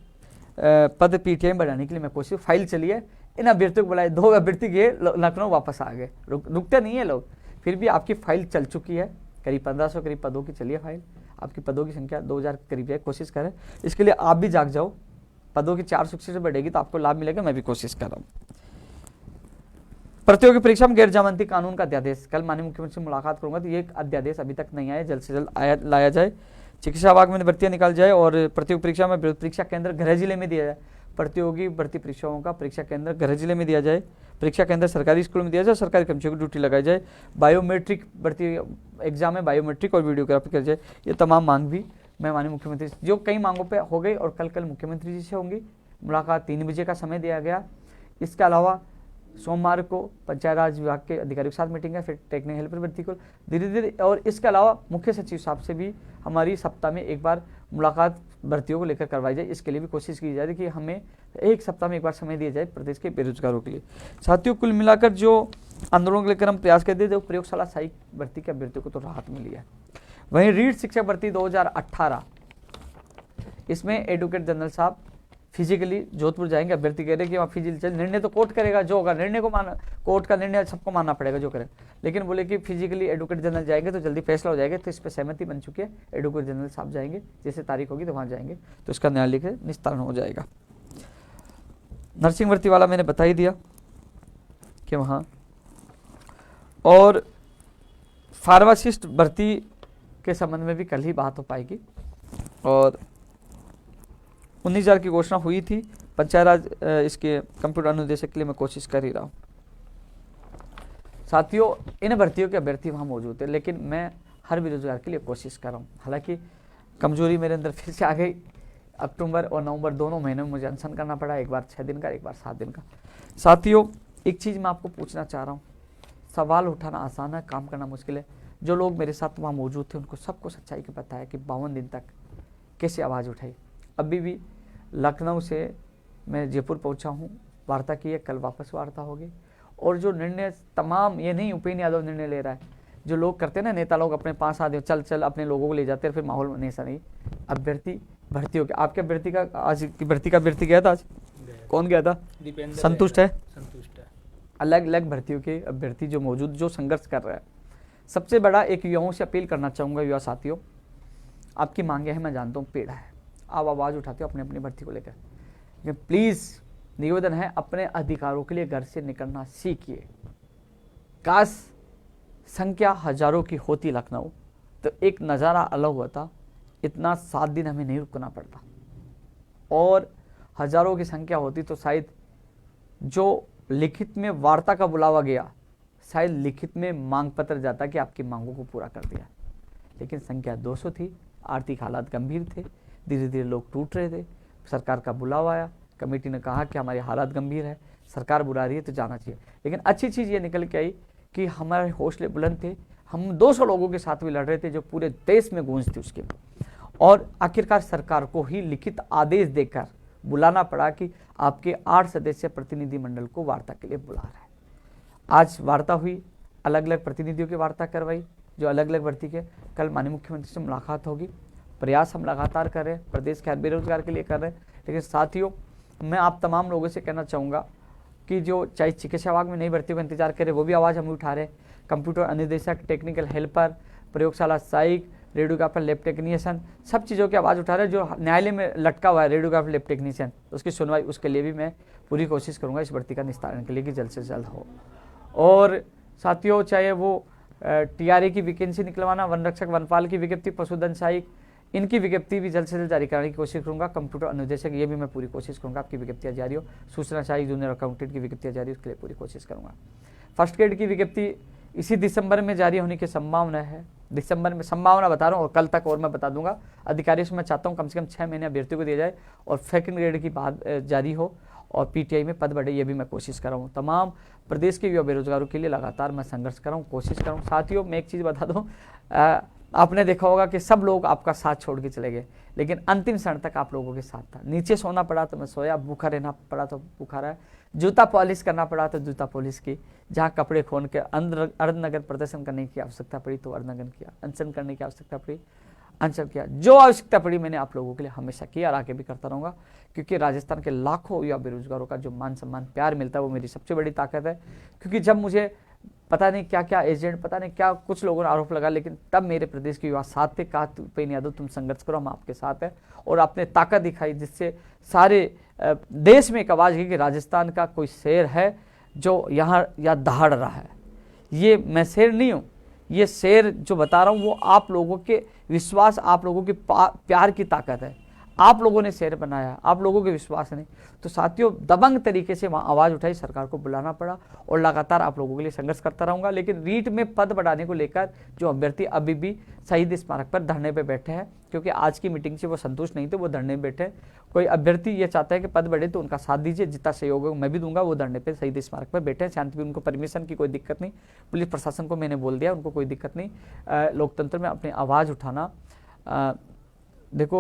A: पद पीटीआई बढ़ाने के लिए मैं कोशिश, फाइल चली है, इन अभ्यर्थियों को बुलाए। 2 अभ्यर्थी गए लखनऊ, वापस आ गए, रुकते नहीं है लोग। फिर भी आपकी फाइल चल चुकी है, करीब 1500 करीब पदों की चली है फाइल। आपकी पदों की संख्या 2000 करीब है, कोशिश करें इसके लिए आप भी जाग जाओ। पदों की 400 से बढ़ेगी तो आपको लाभ मिलेगा, मैं भी कोशिश कर रहा हूँ। प्रतियोगी परीक्षा में गैर जमानती कानून का अध्यादेश, कल माननीय मुख्यमंत्री से मुलाकात करूंगा, तो ये अध्यादेश अभी तक नहीं आया, जल्द से जल्द लाया जाए। चिकित्सा विभाग में भर्तियां निकाल जाए और प्रतियोगी परीक्षा में परीक्षा केंद्र गृह जिले में दिया जाए। प्रतियोगी भर्ती परीक्षाओं का परीक्षा केंद्र गृह जिले में दिया जाए, परीक्षा केंद्र सरकारी स्कूल में दिया जाए, सरकारी कर्मचारियों की ड्यूटी लगाई जाए। बायोमेट्रिक भर्ती एग्जाम में बायोमेट्रिक और वीडियोग्राफी कर जाए। ये तमाम मांग भी मैं माननीय मुख्यमंत्री जो कई मांगों पे हो गई और कल मुख्यमंत्री जी से होंगी मुलाकात। 3 बजे का समय दिया गया। इसके अलावा सोमवार को पंचायत राज विभाग के अधिकारियों के साथ मीटिंग है, फिर टेक्निकल हेल्पर भर्ती को धीरे धीरे। और इसके अलावा मुख्य सचिव साहब से भी हमारी सप्ताह में एक बार मुलाकात भर्तियों को लेकर करवाई जाए। इसके लिए भी कोशिश की जा रही है कि हमें 1 सप्ताह में एक बार समय दिया जाए प्रदेश के बेरोजगारों के लिए। साथियों कुल मिलाकर जो आंदोलन को लेकर हम प्रयास करते थे, प्रयोगशाला सहायक भर्ती के अभ्यर्थियों को तो राहत मिली है। वहीं रीढ़ शिक्षक भर्ती 2018, इसमें एडवोकेट जनरल साहब फिजिकली जोधपुर जाएंगे। अभ्यर्थी कह रहे कि वहाँ फिजिकल निर्णय तो कोर्ट करेगा, जो होगा निर्णय को माना, कोर्ट का निर्णय सबको मानना पड़ेगा जो करेगा। लेकिन बोले कि फिजिकली एडवोकेट जनरल जाएंगे तो जल्दी फैसला हो जाएगा, तो इस पर सहमति बन चुकी है। एडवोकेट जनरल साहब जाएंगे, जैसे तारीख होगी तो वहाँ जाएंगे, तो इसका न्यायालय के निस्तारण हो जाएगा। नर्सिंग भर्ती वाला मैंने बता ही दिया कि वहाँ, और फार्मासिस्ट भर्ती के संबंध में भी कल ही बात हो पाएगी। और 19,000 की घोषणा हुई थी पंचायत राज इसके कंप्यूटर अनुदेशक के लिए मैं कोशिश कर ही रहा हूँ। साथियों इन भर्तियों के अभ्यर्थी वहाँ मौजूद है, लेकिन मैं हर बेरोजगार के लिए कोशिश कर रहा हूँ। हालांकि कमजोरी मेरे अंदर फिर से आ गई। अक्टूबर और नवंबर दोनों महीनों में मुझे अनशन करना पड़ा, एक बार 6 दिन का, एक बार 7 दिन का। साथियों एक चीज़ मैं आपको पूछना चाह रहा हूँ, सवाल उठाना आसान है, काम करना मुश्किल है। जो लोग मेरे साथ वहाँ मौजूद थे उनको सबको सच्चाई का पता है कि 52 दिन तक कैसे आवाज़ उठाई। अभी भी लखनऊ से मैं जयपुर पहुंचा हूं वार्ता की है, कल वापस वार्ता होगी। और जो निर्णय तमाम, ये नहीं उपेंद्र यादव निर्णय ले रहा है, जो लोग करते हैं ना, नेता लोग अपने 5 चल चल अपने लोगों को ले जाते हैं, फिर माहौल में ऐसा नहीं। अभ्यर्थी भर्ती हो गया, आपके अभ्यर्थी का आज की भर्ती का अभ्यर्थी गया था, आज कौन गया था? संतुष्ट है? संतुष्ट है। अलग अलग भर्तियों के अभ्यर्थी जो मौजूद, जो संघर्ष कर रहे हैं। सबसे बड़ा एक युवाओं से अपील करना चाहूँगा, युवा साथियों, आपकी मांगे हैं, मैं जानता हूँ, पीड़ा है, आप आवाज़ उठाते हो अपनी अपनी भर्ती को लेकर, लेकिन प्लीज़ निवेदन है, अपने अधिकारों के लिए घर से निकलना सीखिए। काश संख्या हजारों की होती लखनऊ तो एक नज़ारा अलग होता, इतना 7 दिन हमें नहीं रुकना पड़ता, और हजारों की संख्या होती तो शायद जो लिखित में वार्ता का बुलावा गया, शायद लिखित में मांग पत्र जाता कि आपकी मांगों को पूरा कर दिया। लेकिन संख्या 200 थी, आर्थिक हालात गंभीर थे, धीरे धीरे लोग टूट रहे थे, सरकार का बुलावा आया, कमेटी ने कहा कि हमारे हालात गंभीर है, सरकार बुला रही है तो जाना चाहिए। लेकिन अच्छी चीज़ ये निकल के आई कि हमारे हौसले बुलंद थे, हम 200 लोगों के साथ भी लड़ रहे थे जो पूरे देश में गूंज थी उसके, और आखिरकार सरकार को ही लिखित आदेश देकर बुलाना पड़ा कि आपके 8 सदस्यीय प्रतिनिधिमंडल को वार्ता के लिए बुला रहा है। आज वार्ता हुई, अलग अलग प्रतिनिधियों की वार्ता करवाई जो अलग अलग भर्ती के। कल माननीय मुख्यमंत्री से मुलाकात होगी। प्रयास हम लगातार कर रहे हैं, प्रदेश के हर बेरोजगार के लिए कर रहे हैं। लेकिन साथियों, मैं आप तमाम लोगों से कहना चाहूँगा कि जो चाहे चिकित्सा विभाग में नई भर्तियों का इंतजार करें, वो भी आवाज़ हम उठा रहे हैं। कंप्यूटर अनुदेशक, टेक्निकल हेल्पर, प्रयोगशाला सहायक, रेडियोग्राफर, लैब टेक्नीशियन, सब चीज़ों की आवाज़ उठा रहे हैं। जो न्यायालय में लटका हुआ है रेडियोग्राफर, लैब टेक्नीशियन, उसकी सुनवाई, उसके लिए भी मैं पूरी कोशिश करूँगा इस भर्ती का निस्तारण के लिए कि जल्द से जल्द हो। और साथियों, चाहे वो TRA की वैकेंसी निकलवाना, वन रक्षक, वनपाल की विज्ञप्ति, पशुधन सहायक, इनकी विज्ञप्ति भी जल्द से जल्द जारी कराने की कोशिश करूँगा। कंप्यूटर अनुदेशक, ये भी मैं पूरी कोशिश करूँगा आपकी विज्ञप्तियाँ जारी हो। सूचना सहायक, जूनियर अकाउंटेंट की विज्ञप्तियाँ जारी हो, उसके लिए पूरी कोशिश करूँगा। फर्स्ट ग्रेड की विज्ञप्ति इसी दिसंबर में जारी होने की संभावना है। दिसंबर में संभावना बता रहा हूँ, और कल तक और मैं बता दूंगा। अधिकारियों से मैं चाहता हूँ कम से कम 6 महीने अभ्यर्थियों को दिया जाए और सेकंड ग्रेड की बात जारी हो, और PTI में पद बढ़े, ये भी मैं कोशिश कर रहा हूँ। तमाम प्रदेश के युवा बेरोजगारों के लिए लगातार मैं संघर्ष कर रहा हूँ, कोशिश कर रहा हूँ। साथियों, मैं एक चीज़ बता दूँ, आपने देखा होगा कि सब लोग आपका साथ छोड़ के चले गए, लेकिन अंतिम क्षण तक आप लोगों के साथ था। नीचे सोना पड़ा तो मैं सोया, भूखा रहना पड़ा तो भूखा रहा, जूता पॉलिश करना पड़ा तो जूता पॉलिश की, जहाँ कपड़े खोल के अर्धनग्न प्रदर्शन करने की आवश्यकता पड़ी तो अर्धनग्न किया, अनशन करने की आवश्यकता पड़ी अनशन किया। जो आवश्यकता पड़ी मैंने आप लोगों के लिए हमेशा किया और आगे भी करता रहूँगा, क्योंकि राजस्थान के लाखों युवा बेरोजगारों का जो मान सम्मान प्यार मिलता है वो मेरी सबसे बड़ी ताकत है। क्योंकि जब मुझे पता नहीं क्या क्या एजेंट, पता नहीं क्या कुछ लोगों ने आरोप लगा, लेकिन तब मेरे प्रदेश के युवा साथ थे, कहा उपेंद्र यादव तुम संघर्ष करो, हम आपके साथ हैं, और आपने ताकत दिखाई जिससे सारे देश में एक आवाज़ की कि राजस्थान का कोई शेर है जो यहाँ या दहाड़ रहा है। ये मैं शेर नहीं हूँ, ये शेर जो बता रहा हूँ वो आप लोगों के विश्वास, आप लोगों के प्यार की ताकत है। आप लोगों ने शेर बनाया, आप लोगों के विश्वास नहीं। तो साथियों, दबंग तरीके से वहाँ आवाज़ उठाई, सरकार को बुलाना पड़ा, और लगातार आप लोगों के लिए संघर्ष करता रहूँगा। लेकिन रीट में पद बढ़ाने को लेकर जो अभ्यर्थी अभी भी शहीद स्मारक पर धरने पर बैठे हैं, क्योंकि आज की मीटिंग से वो संतुष्ट नहीं थे, वो धरने में बैठे। कोई अभ्यर्थी ये चाहता है कि पद बढ़े तो उनका साथ दीजिए, जितना सहयोग है मैं भी दूंगा। वो धरने पे शहीद स्मारक पर बैठे हैं शांतिपूर्ण, उनको परमिशन की कोई दिक्कत नहीं। पुलिस प्रशासन को मैंने बोल दिया, उनको कोई दिक्कत नहीं। लोकतंत्र में अपनी आवाज़ उठाना, देखो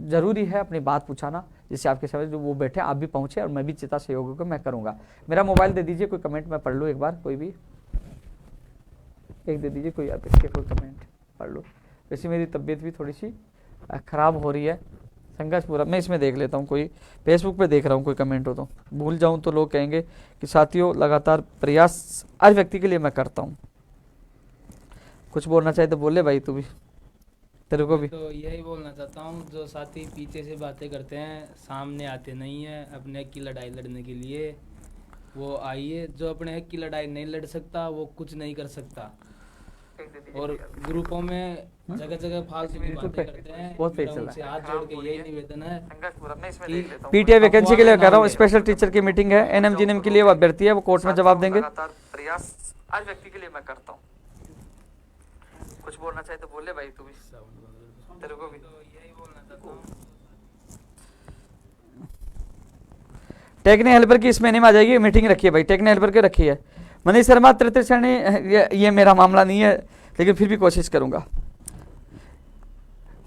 A: जरूरी है अपनी बात पूछाना, जिससे आपके समझ जो वो बैठे आप भी पहुँचे, और मैं भी चिता सहयोग को मैं करूँगा। मेरा मोबाइल दे दीजिए, कोई कमेंट मैं पढ़ लूँ एक बार, कोई भी एक दे दीजिए, कोई आप इसके कोई कमेंट पढ़ लो। वैसे मेरी तबीयत भी थोड़ी सी ख़राब हो रही है, संघर्ष पूरा मैं इसमें देख लेता हूँ। कोई फेसबुक पे देख रहा हूँ, कोई कमेंट हो तो भूल जाऊँ तो लोग कहेंगे कि साथियों लगातार प्रयास हर व्यक्ति के लिए मैं करता हूँ। कुछ बोलना चाहे तो बोले भाई, तू भी, तेरे को भी।
B: तो यही बोलना चाहता हूँ, जो साथी पीछे से बातें करते हैं सामने आते नहीं है अपने हक की लड़ाई लड़ने के लिए, वो आइए। जो अपने हक की लड़ाई नहीं लड़ सकता वो कुछ नहीं कर सकता। और ग्रुपों में जगह जगह फालतू की बातें करते हैं,
A: बहुत सही चल
B: उनसे हाथ जोड़ के यही निवेदन है कि
A: PTI वैकेंसी के लिए कर रहा हूँ, स्पेशल टीचर की मीटिंग है, NM GNM के लिए वो अभ्यर्थी है, वो कोर्ट में जवाब देंगे। प्रयास हर व्यक्ति के लिए मैं करता हूँ। कुछ बोलना चाहे तो बोले भाई, तू भी, तेरे को भी।
B: यही बोलना चाहता हूँ।
A: टेक्निकल हेल्पर की इस महीने में आ जाएगी, मीटिंग रखी है भाई, टेक्निकल हेल्पर की रखी है। मनीष शर्मा, तृतीय श्रेणी, ये मेरा मामला नहीं है, लेकिन फिर भी कोशिश करूंगा।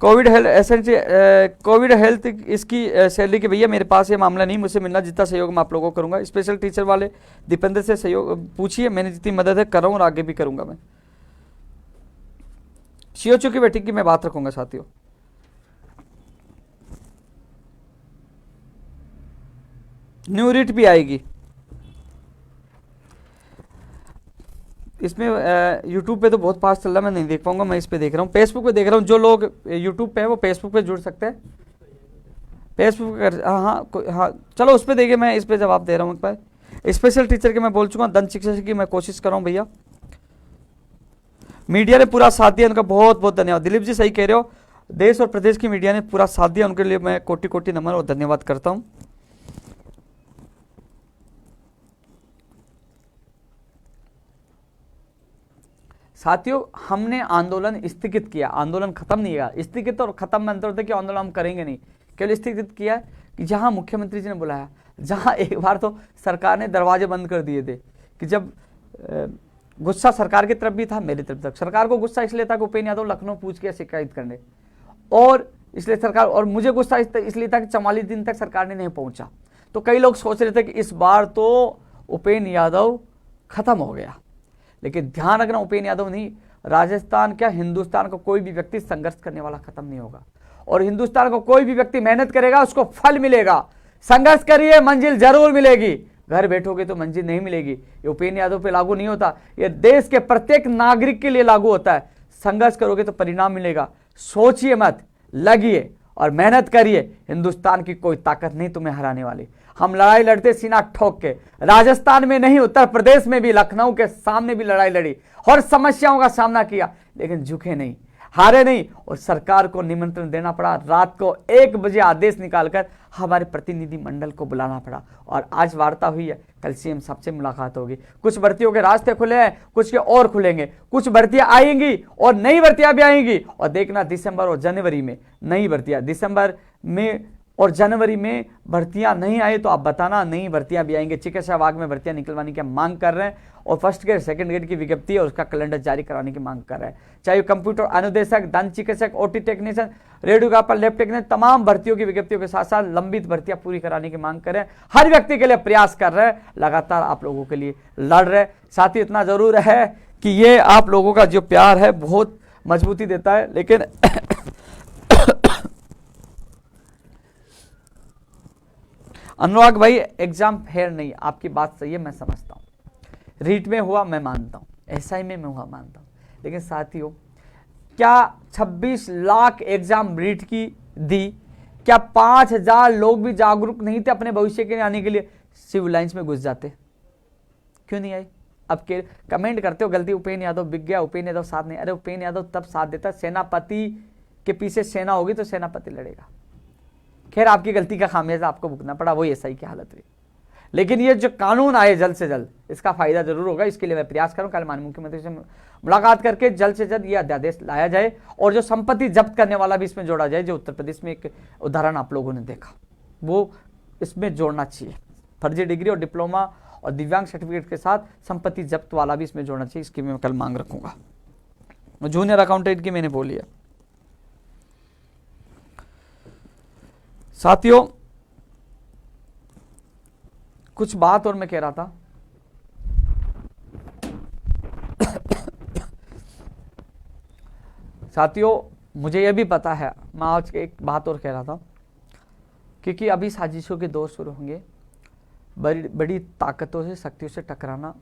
A: कोविड हेल्थ इसकी सैलरी के भैया मेरे पास ये मामला नहीं, मुझसे मिलना, जितना सहयोग मैं आप लोगों को करूंगा। स्पेशल टीचर वाले दीपेंद्र से सहयोग पूछिए, मैंने जितनी मदद है कर रहा हूँ और आगे भी करूंगा मैं। सीओचू की बैठक की मैं बात रखूंगा साथियों। न्यू रीट भी आएगी इसमें। यूट्यूब पे तो बहुत फास्ट चल रहा है, मैं नहीं देख पाऊंगा, मैं इस पे देख रहा हूँ, फेसबुक पे देख रहा हूँ। जो लोग यूट्यूब पे है वो फेसबुक पे जुड़ सकते हैं, फेसबुक पर। हाँ चलो उस पर देखिए, मैं इस पे जवाब दे रहा हूँ एक बार। स्पेशल टीचर के मैं बोल चुका हूँ, दंत शिक्षक की मैं कोशिश कर रहा हूँ भैया। मीडिया ने पूरा साथ दिया, उनका बहुत बहुत धन्यवाद। दिलीप जी सही कह रहे हो, देश और प्रदेश की मीडिया ने पूरा साथ दिया, उनके लिए मैं कोटि कोटि नमन और धन्यवाद करता हूँ। साथियों हमने आंदोलन स्थगित किया, आंदोलन खत्म नहीं हुआ। स्थगित और खत्म में अंतर होता है कि आंदोलन हम करेंगे नहीं, केवल स्थगित किया है कि जहां मुख्यमंत्री जी ने बुलाया, जहां एक बार तो सरकार ने दरवाजे बंद कर दिए थे कि जब गुस्सा सरकार की तरफ भी था, मेरी तरफ तक। सरकार को गुस्सा इसलिए था कि उपेंद्र यादव लखनऊ पूछ के शिकायत करने, और इसलिए सरकार, और मुझे गुस्सा इसलिए था कि 44 दिन तक सरकार ने नहीं पहुंचा। तो कई लोग सोच रहे थे कि इस बार तो उपेंद्र यादव खत्म हो गया, लेकिन ध्यान रखना उपेंद्र यादव नहीं, राजस्थान क्या हिंदुस्तान का कोई भी व्यक्ति संघर्ष करने वाला खत्म नहीं होगा। और हिंदुस्तान का कोई भी व्यक्ति मेहनत करेगा उसको फल मिलेगा। संघर्ष करिए, मंजिल जरूर मिलेगी। घर बैठोगे तो मंजिल नहीं मिलेगी। ये उपेंद्र यादव पे लागू नहीं होता, ये देश के प्रत्येक नागरिक के लिए लागू होता है। संघर्ष करोगे तो परिणाम मिलेगा। सोचिए मत, लगिए और मेहनत करिए। हिंदुस्तान की कोई ताकत नहीं तुम्हें हराने वाली। हम लड़ाई लड़ते सीना ठोक के, राजस्थान में नहीं, उत्तर प्रदेश में भी, लखनऊ के सामने भी लड़ाई लड़ी और समस्याओं का सामना किया, लेकिन झुके नहीं, हारे नहीं। और सरकार को निमंत्रण देना पड़ा, रात को 1 बजे आदेश निकालकर हमारे प्रतिनिधि मंडल को बुलाना पड़ा, और आज वार्ता हुई है, कल सीएम साहब से मुलाकात होगी। कुछ भर्तियों के रास्ते खुले हैं, कुछ के और खुलेंगे, कुछ भर्तियां आएंगी और नई भर्तियां भी आएंगी। और देखना दिसंबर और जनवरी में नई भर्तियां, दिसंबर में और जनवरी में भर्तियां नहीं आई तो आप बताना, नई भर्तियां भी आएंगे। चिकित्सा विभाग में भर्तियां निकलवाने की मांग कर रहे हैं, और फर्स्ट ग्रेड सेकंड ग्रेड की विज्ञप्ति और उसका कैलेंडर जारी कराने की मांग कर रहे हैं। चाहे कंप्यूटर अनुदेशक, दंत चिकित्सक, OT technician, radiographer, lab technician, तमाम भर्तियों की विज्ञप्तियों के साथ साथ लंबित भर्तियां पूरी कराने की मांग कर रहे हैं। हर व्यक्ति के लिए प्रयास कर रहे हैं, लगातार आप लोगों के लिए लड़ रहे हैं। साथ ही इतना जरूर है कि ये आप लोगों का जो प्यार है बहुत मजबूती देता है। लेकिन अनुराग भाई एग्जाम फेयर नहीं, आपकी बात सही है, मैं समझता हूँ। रीट में हुआ मैं मानता हूँ, एसआई में हुआ मानता हूँ, लेकिन साथियों क्या 26 लाख एग्जाम रीट की दी? क्या 5000 लोग भी जागरूक नहीं थे अपने भविष्य के आने के लिए? सिविल लाइंस में घुस जाते, क्यों नहीं आए? अब के कमेंट करते हो गलती उपेंद्र यादव बिक गया, उपेंद्र यादव साथ नहीं। अरे उपेंद्र यादव तब साथ देता, सेनापति के पीछे सेना होगी तो सेनापति लड़ेगा। खैर आपकी गलती का खामियाजा आपको भुगतना पड़ा, वही एसआई की हालत हुई। लेकिन ये जो कानून आए जल्द से जल्द, इसका फायदा जरूर होगा। इसके लिए मैं प्रयास करूं, कल माननीय मुख्यमंत्री से मुलाकात करके जल्द से जल्द ये अध्यादेश लाया जाए, और जो संपत्ति जब्त करने वाला भी इसमें जोड़ा जाए। जो उत्तर प्रदेश में एक उदाहरण आप लोगों ने देखा, वो इसमें जोड़ना चाहिए। फर्जी डिग्री और डिप्लोमा और दिव्यांग सर्टिफिकेट के साथ संपत्ति जब्त वाला भी इसमें जोड़ना चाहिए। इसकी मैं कल मांग रखूंगा। जूनियर अकाउंटेंट की मैंने बोली है। साथियों कुछ बात और मैं कह रहा था, साथियों मुझे यह भी पता है, मैं आज एक बात और कह रहा था, क्योंकि अभी साजिशों के दौर शुरू होंगे। बड़ी बड़ी ताकतों से, शक्तियों से टकराना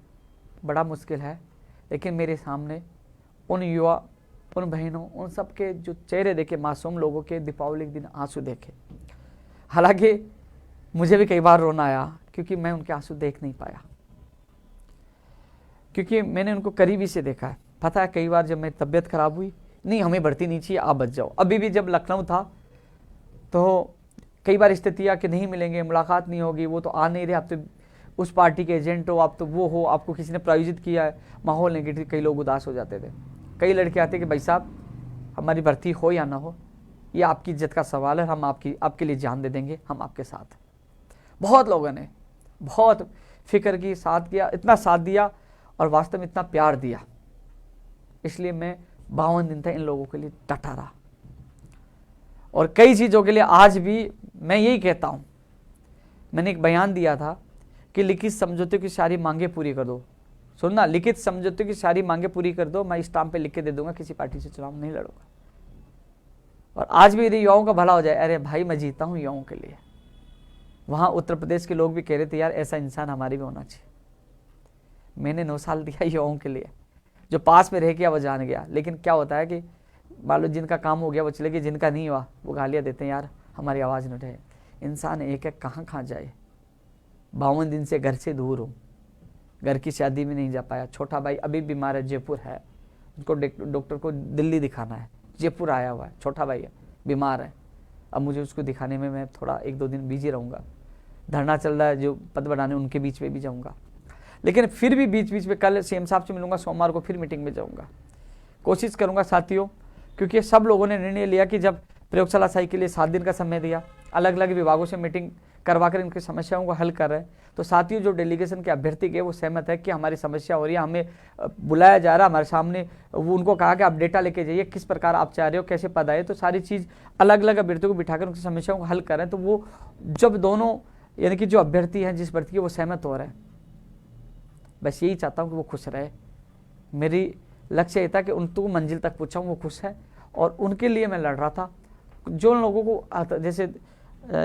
A: बड़ा मुश्किल है, लेकिन मेरे सामने उन युवा, उन बहनों, उन सब के जो चेहरे देखे, मासूम लोगों के दीपावली के दिन आंसू देखे। हालांकि मुझे भी कई बार रोना आया, क्योंकि मैं उनके आंसू देख नहीं पाया, क्योंकि मैंने उनको करीबी से देखा है। पता है कई बार जब मेरी तबीयत खराब हुई, नहीं हमें भर्ती नहीं चाहिए, आप बच जाओ। अभी भी जब लखनऊ था तो कई बार स्थिति कि नहीं मिलेंगे, मुलाकात नहीं होगी, वो तो आ नहीं रहे, आप तो उस पार्टी के एजेंट हो, आप तो वो हो, आपको किसी ने प्रायोजित किया है, माहौल नेगेटिव, कई लोग उदास हो जाते थे। कई लड़के आते कि भाई साहब हमारी भर्ती हो या ना हो, ये आपकी इज्जत का सवाल है, हम आपके लिए जान दे देंगे, हम आपके साथ। बहुत लोगों ने बहुत फिक्र की, साथ किया, इतना साथ दिया और वास्तव में इतना प्यार दिया। इसलिए मैं 52 दिन तक इन लोगों के लिए डटा रहा। और कई चीज़ों के लिए आज भी मैं यही कहता हूँ। मैंने एक बयान दिया था कि लिखित समझौते की सारी मांगे पूरी कर दो। सुनना, लिखित समझौते की सारी मांगे पूरी कर दो, मैं स्टाम्प पे लिख के दे दूंगा, किसी पार्टी से चुनाव नहीं लड़ूंगा। और आज भी यदि युवाओं का भला हो जाए, अरे भाई मैं जीता हूँ युवाओं के लिए। वहाँ उत्तर प्रदेश के लोग भी कह रहे थे यार ऐसा इंसान हमारे भी होना चाहिए। मैंने 9 साल दिया युवाओं के लिए, जो पास में रह गया वो जान गया। लेकिन क्या होता है कि मान लो जिनका काम हो गया वो चले गए, जिनका नहीं हुआ वो गालियाँ देते हैं, यार हमारी आवाज़ नहीं उठे। इंसान एक एक कहाँ जाए। 52 दिन से घर से दूर हूँ, घर की शादी में नहीं जा पाया। छोटा भाई अभी बीमार है, जयपुर है, उनको डॉक्टर को दिल्ली दिखाना है, जयपुर आया हुआ है। छोटा भाई है, बीमार है, अब मुझे उसको दिखाने में मैं थोड़ा 1-2 दिन बिजी रहूँगा। धरना चल रहा है जो पद बढ़ाने, उनके बीच में भी जाऊँगा। लेकिन फिर भी बीच बीच में कल सीएम साहब से मिलूंगा, सोमवार को फिर मीटिंग में जाऊँगा। कोशिश करूँगा साथियों, क्योंकि सब लोगों ने निर्णय लिया कि जब प्रयोगशाला साई के लिए 7 दिन का समय दिया, अलग अलग विभागों से मीटिंग करवा कर इनकी समस्याओं को हल कर रहे हैं, तो साथियों जो डेलीगेशन के अभ्यर्थी गए वो सहमत है कि हमारी समस्या हो रही है, हमें बुलाया जा रहा है हमारे सामने। वो उनको कहा कि आप डेटा लेके जाइए, किस प्रकार आप चाह रहे हो, कैसे पद आए, तो सारी चीज़ अलग अलग अभ्यर्थियों को बिठाकर उनकी समस्याओं को हल कर रहे हैं। तो वो जब दोनों यानी कि जो अभ्यर्थी हैं जिस भर्ती के वो सहमत हो रहे हैं, बस यही चाहता हूँ कि वो खुश रहे। मेरी लक्ष्य ये था कि उनको मंजिल तक पहुँचाऊँ, वो खुश है, और उनके लिए मैं लड़ रहा था। जो लोगों को जैसे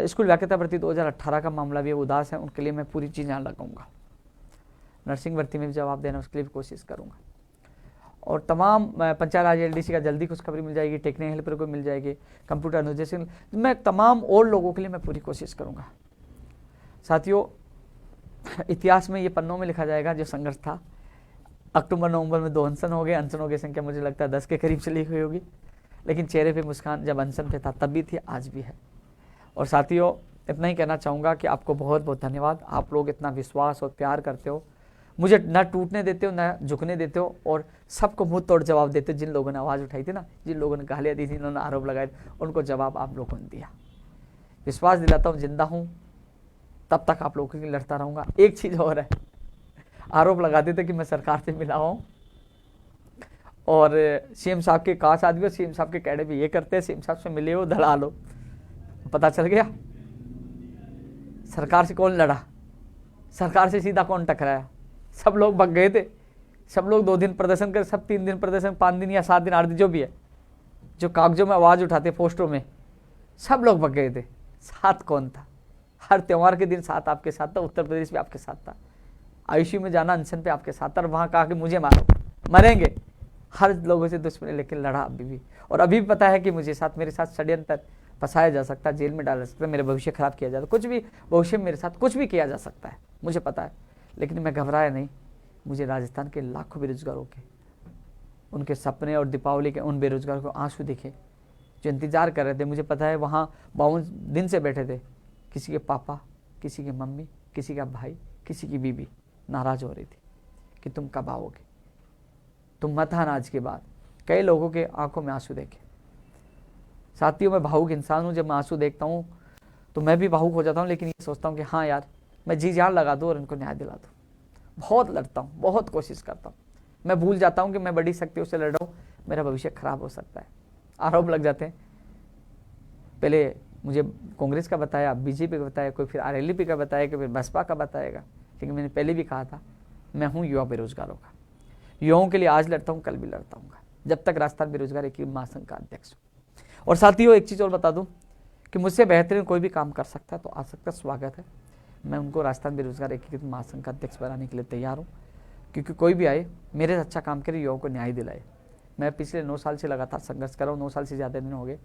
A: स्कूल व्याख्याता भर्ती 2018 का मामला भी उदास है, उनके लिए मैं पूरी चीज़ यहाँ लगाऊंगा। नर्सिंग भर्ती में भी जवाब देना, उसके लिए भी कोशिश करूंगा। और तमाम पंचायत राज एलडीसी का जल्दी खुशखबरी मिल जाएगी, टेक्निकल हेल्पर को मिल जाएगी, कंप्यूटर अनुदेशन, मैं तमाम और लोगों के लिए मैं पूरी कोशिश करूँगा। साथियों, इतिहास में ये पन्नों में लिखा जाएगा जो संघर्ष था। अक्टूबर-नवंबर में 2 अनशन हो गए, अनशनों की संख्या मुझे लगता है 10 के करीब चली हुई होगी, लेकिन चेहरे पे मुस्कान जब अनशन पे था तब भी थी, आज भी है। और साथियों, इतना ही कहना चाहूँगा कि आपको बहुत बहुत धन्यवाद। आप लोग इतना विश्वास और प्यार करते हो, मुझे न टूटने देते हो, न झुकने देते हो, और सबको मुंह तोड़ जवाब देते हो। जिन लोगों ने आवाज़ उठाई थी ना, जिन लोगों ने गालियाँ दी थी, जिन्होंने आरोप लगाए, उनको जवाब आप लोगों ने दिया। विश्वास दिलाता हूँ, जिंदा हूँ तब तक आप लोगों के लिए लड़ता रहूँगा। एक चीज़ और है, आरोप लगाते थे कि मैं सरकार से मिला हूँ और सीएम साहब के काश आदमी, सीएम साहब के कैडे भी ये करते हैं, सीएम साहब से मिले हो, धड़ा लो। पता चल गया सरकार से कौन लड़ा, सरकार से सीधा कौन टकराया। सब लोग भग गए थे, सब लोग 2 दिन प्रदर्शन कर, सब 3 दिन प्रदर्शन, 5 दिन या 7 दिन 8 दिन जो भी है, जो कागजों में आवाज़ उठाते, पोस्टरों में, सब लोग भग गए थे। साथ कौन था? हर त्यौहार के दिन साथ आपके साथ था, उत्तर प्रदेश में आपके साथ था, आईसीयू में जाना अनशन पे आपके साथ था, और वहाँ कहा कि मुझे मारो, मरेंगे। हर लोगों से दुश्मनी लेकिन लड़ा अभी भी, और अभी भी पता है कि मुझे साथ, मेरे साथ षड्यंत्र फंसाया जा सकता है, जेल में डाला जा सकता है, मेरा भविष्य खराब किया जाता है, कुछ भी भविष्य में मेरे साथ कुछ भी किया जा सकता है, मुझे पता है। लेकिन मैं घबराया नहीं। मुझे राजस्थान के लाखों बेरोजगारों के, उनके सपने और दीपावली के उन बेरोजगारों को आंसू दिखे जो इंतजार कर रहे थे। मुझे पता है वहाँ 52 दिन से बैठे थे, किसी के पापा, किसी की मम्मी, किसी का भाई, किसी की बीबी नाराज हो रही थी कि तुम कब आओगे, तुम मत आना आज के बाद। कई लोगों के आंखों में आंसू देखे। साथियों, मैं भावुक इंसान हूँ, जब मैं आंसू देखता हूँ तो मैं भी भावुक हो जाता हूँ, लेकिन ये सोचता हूँ कि हाँ यार, मैं जी जान लगा दूँ और इनको न्याय दिला दूँ। बहुत लड़ता हूँ, बहुत कोशिश करता हूँ। मैं भूल जाता हूँ कि मैं बड़ी शक्तियों से लड़ रहा हूँ, मेरा भविष्य खराब हो सकता है। आरोप लग जाते हैं, पहले मुझे कांग्रेस का बताया, बीजेपी का बताया, कोई फिर आरएलपी का बताया, कि फिर बसपा का बताएगा। लेकिन मैंने पहले भी कहा था, मैं हूँ युवा बेरोजगारों का, युवाओं के लिए आज लड़ता हूँ, कल भी लड़ता हूँ, जब तक राजस्थान बेरोजगार एक महासंघ का अध्यक्ष हूँ। और साथियों, एक चीज़ और बता दूँ कि मुझसे बेहतरीन कोई भी काम कर सकता है तो आ सकता है, स्वागत है। मैं उनको राजस्थान बेरोजगार एकीकृत महासंघ का अध्यक्ष बनाने के लिए तैयार हूँ, क्योंकि कोई भी आए मेरे से अच्छा काम करे, युवाओं को न्याय दिलाए। मैं पिछले 9 साल से लगातार संघर्ष कर रहा हूँ, 9 साल से ज़्यादा दिन हो गए,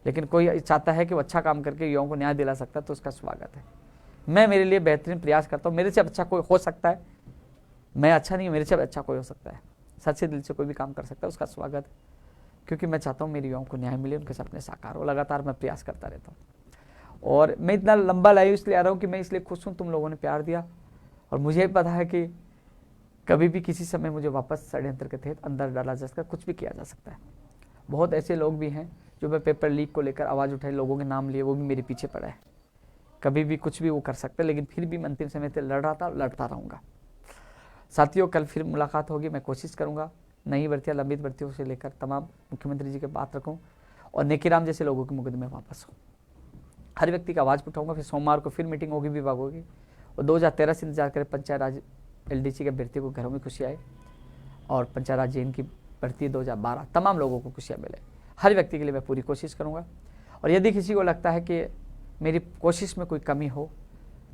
A: लेकिन कोई चाहता है कि वो अच्छा काम करके युवाओं को न्याय दिला सकता है तो उसका स्वागत है। मैं मेरे लिए बेहतरीन प्रयास करता हूँ, मेरे से अच्छा कोई हो सकता है, मैं अच्छा नहीं, मेरे से अच्छा कोई हो सकता है, सच्चे दिल से कोई भी काम कर सकता है, उसका स्वागत है। क्योंकि मैं चाहता हूँ मेरे युवाओं को न्याय मिले, उनके सपने साकार हो। लगातार मैं प्रयास करता रहता हूँ, और मैं इतना लंबा लाइव इसलिए आ रहा हूँ कि मैं इसलिए खुश हूँ, तुम लोगों ने प्यार दिया, और मुझे पता है कि कभी भी किसी समय मुझे वापस षड्यंत्र के तहत अंदर डाला जा सकता है, कुछ भी किया जा सकता है। बहुत ऐसे लोग भी हैं जो मैं पेपर लीक को लेकर आवाज़ उठाई, लोगों के नाम लिए, वो भी मेरे पीछे पड़ा है। कभी भी कुछ भी वो कर सकते हैं, लेकिन फिर भी मैं अंतिम समय तक लड़ रहा था, लड़ता रहूँगा। साथियों, कल फिर मुलाकात होगी, मैं कोशिश करूँगा नई भर्तियाँ, लंबित भर्तियों से लेकर तमाम मुख्यमंत्री जी के बात रखूँ, और नेकीराम जैसे लोगों के मुकदमे वापस हो। हर व्यक्ति की आवाज़ उठाऊंगा। फिर सोमवार को फिर मीटिंग होगी विभाग होगी, और 2013 से इंतजार करें पंचायत राज LDC के अभ्यर्थी को घरों में खुशी आए, और पंचायत राज JN की भर्ती 2012 तमाम लोगों को खुशियाँ मिले। हर व्यक्ति के लिए मैं पूरी कोशिश करूँगा। और यदि किसी को लगता है कि मेरी कोशिश में कोई कमी हो,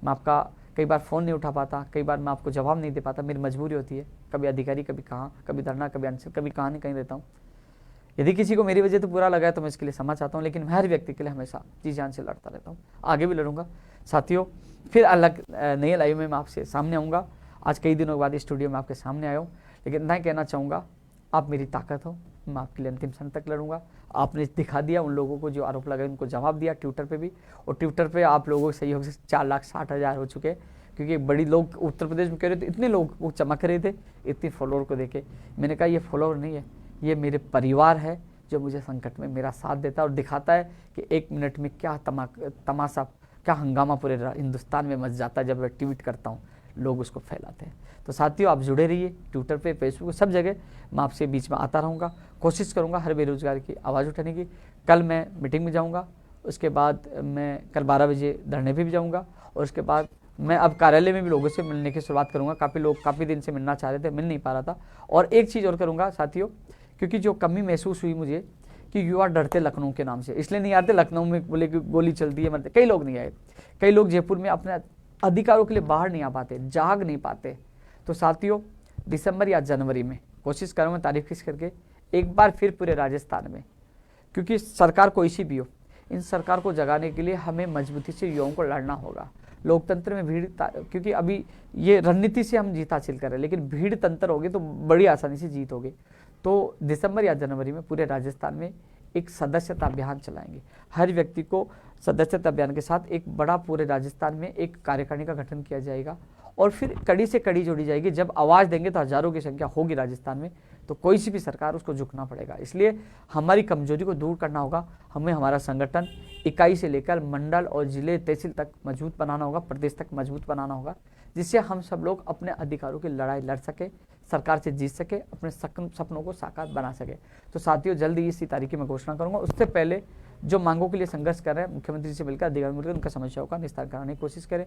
A: मैं आपका कई बार फ़ोन नहीं उठा पाता, कई बार मैं आपको जवाब नहीं दे पाता, मेरी मजबूरी होती है, कभी अधिकारी कभी कहाँ, कभी धरना कभी आंसर, कभी कहाँ नहीं कहीं रहता हूँ। यदि किसी को मेरी वजह तो बुरा लगा है तो मैं इसके लिए क्षमा चाहता हूँ, लेकिन मैं हर व्यक्ति के लिए हमेशा जी जान से लड़ता रहता हूँ, आगे भी लड़ूंगा। साथियों, फिर अलग नए लाइव में मैं आपसे सामने आऊँगा। आज कई दिनों के बाद स्टूडियो में आपके सामने आया हूँ, लेकिन इतना ही कहना चाहूँगा, आप मेरी ताकत हो, मैं आपके लिए अंतिम क्षण तक लड़ूंगा। आपने दिखा दिया उन लोगों को जो आरोप लगाए, उनको जवाब दिया ट्विटर पे भी, और ट्विटर पे आप लोगों के सहयोग से 4,60,000 हो चुके हैं, क्योंकि बड़ी लोग उत्तर प्रदेश में कह रहे थे, इतने लोग वो चमक रहे थे इतने फॉलोअर को देखे। मैंने कहा ये फॉलोअर नहीं है, ये मेरे परिवार है जो मुझे संकट में मेरा साथ देता है और दिखाता है कि 1 मिनट में क्या तमाशा, क्या हंगामा पूरे हिंदुस्तान में मच जाता है जब मैं ट्वीट करता हूँ, लोग उसको फैलाते हैं। तो साथियों, आप जुड़े रहिए ट्विटर पे, फेसबुक, सब जगह मैं आपसे बीच में आता रहूँगा। कोशिश करूँगा हर बेरोजगार की आवाज़ उठाने की। कल मैं मीटिंग में जाऊँगा, उसके बाद मैं कल 12 बजे धरने पे भी जाऊँगा, और उसके बाद मैं अब कार्यालय में भी लोगों से मिलने की शुरुआत करूँगा। काफ़ी लोग काफ़ी दिन से मिलना चाह रहे थे, मिल नहीं पा रहा था। और एक चीज़ और करूँगा साथियों, क्योंकि जो कमी महसूस हुई मुझे कि युवा डरते लखनऊ के नाम से, इसलिए नहीं आते लखनऊ में, बोले कि गोली चलती है मरते, कई लोग नहीं आए। कई लोग जयपुर में अपने अधिकारों के लिए बाहर नहीं आ पाते, जाग नहीं पाते। तो साथियों, दिसंबर या जनवरी में कोशिश करूँगा तारीख फिक्स करके एक बार फिर पूरे राजस्थान में, क्योंकि सरकार कोई सी भी हो, इन सरकार को जगाने के लिए हमें मजबूती से युवाओं को लड़ना होगा। लोकतंत्र में भीड़, क्योंकि अभी ये रणनीति से हम जीत हासिल कर रहे हैं, लेकिन भीड़ तंत्र होगी तो बड़ी आसानी से जीत होगी। तो दिसंबर या जनवरी में पूरे राजस्थान में एक सदस्यता अभियान चलाएंगे। हर व्यक्ति को सदस्यता अभियान के साथ एक बड़ा पूरे राजस्थान में एक कार्यकारिणी का गठन किया जाएगा, और फिर कड़ी से कड़ी जोड़ी जाएगी। जब आवाज़ देंगे तो हजारों की संख्या होगी राजस्थान में, तो कोई सी भी सरकार उसको झुकना पड़ेगा। इसलिए हमारी कमजोरी को दूर करना होगा। हमें हमारा संगठन इकाई से लेकर मंडल और जिले तहसील तक मजबूत बनाना होगा, प्रदेश तक मजबूत बनाना होगा, जिससे हम सब लोग अपने अधिकारों की लड़ाई लड़ सके, सरकार से जीत सके, अपने सपनों को साकार बना सके। तो साथियों, जल्दी इसी तारीख की मैं घोषणा करूंगा। उससे पहले जो मांगों के लिए संघर्ष कर रहे हैं, मुख्यमंत्री से मिलकर, अधिकारी मिलकर उनका समस्याओं का निस्तार कराने की कोशिश करें।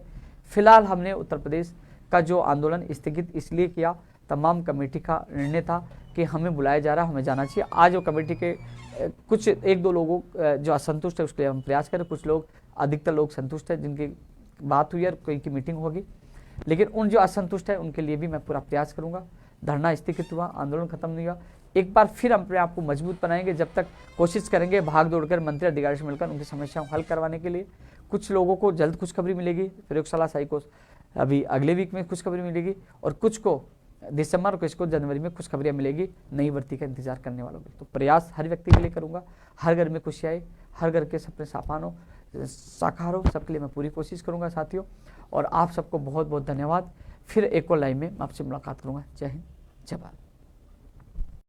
A: फिलहाल हमने उत्तर प्रदेश का जो आंदोलन स्थगित इसलिए किया, तमाम कमेटी का निर्णय था कि हमें बुलाया जा रहा है, हमें जाना चाहिए। आज वो कमेटी के कुछ 1-2 लोगों जो असंतुष्ट है उसके लिए हम प्रयास करें। कुछ लोग, अधिकतर लोग संतुष्ट है, जिनकी बात हुई है, कोई की मीटिंग होगी, लेकिन उन जो असंतुष्ट है उनके लिए भी मैं पूरा प्रयास करूंगा। धरना स्थगित हुआ, आंदोलन खत्म नहीं हुआ, एक बार फिर हम अपने आप को मजबूत बनाएंगे। जब तक कोशिश करेंगे भाग दौड़कर मंत्री अधिकारी से मिलकर उनकी समस्याओं हल करवाने के लिए। कुछ लोगों को जल्द खुशखबरी मिलेगी, प्रयोगशाला साई को अभी अगले वीक में खुशखबरी मिलेगी, और कुछ को दिसंबर, कुछ को जनवरी में खुशखबरियाँ मिलेगी नई भर्ती का इंतजार करने वालों को। तो प्रयास हर व्यक्ति के लिए करूँगा, हर घर में खुशी आए, हर घर के सपने साकार हो, सबके लिए मैं पूरी कोशिश करूँगा साथियों। और आप सबको बहुत बहुत धन्यवाद। फिर एक और लाइव में आपसे मुलाकात करूँगा। जय हिंद, जय भारत।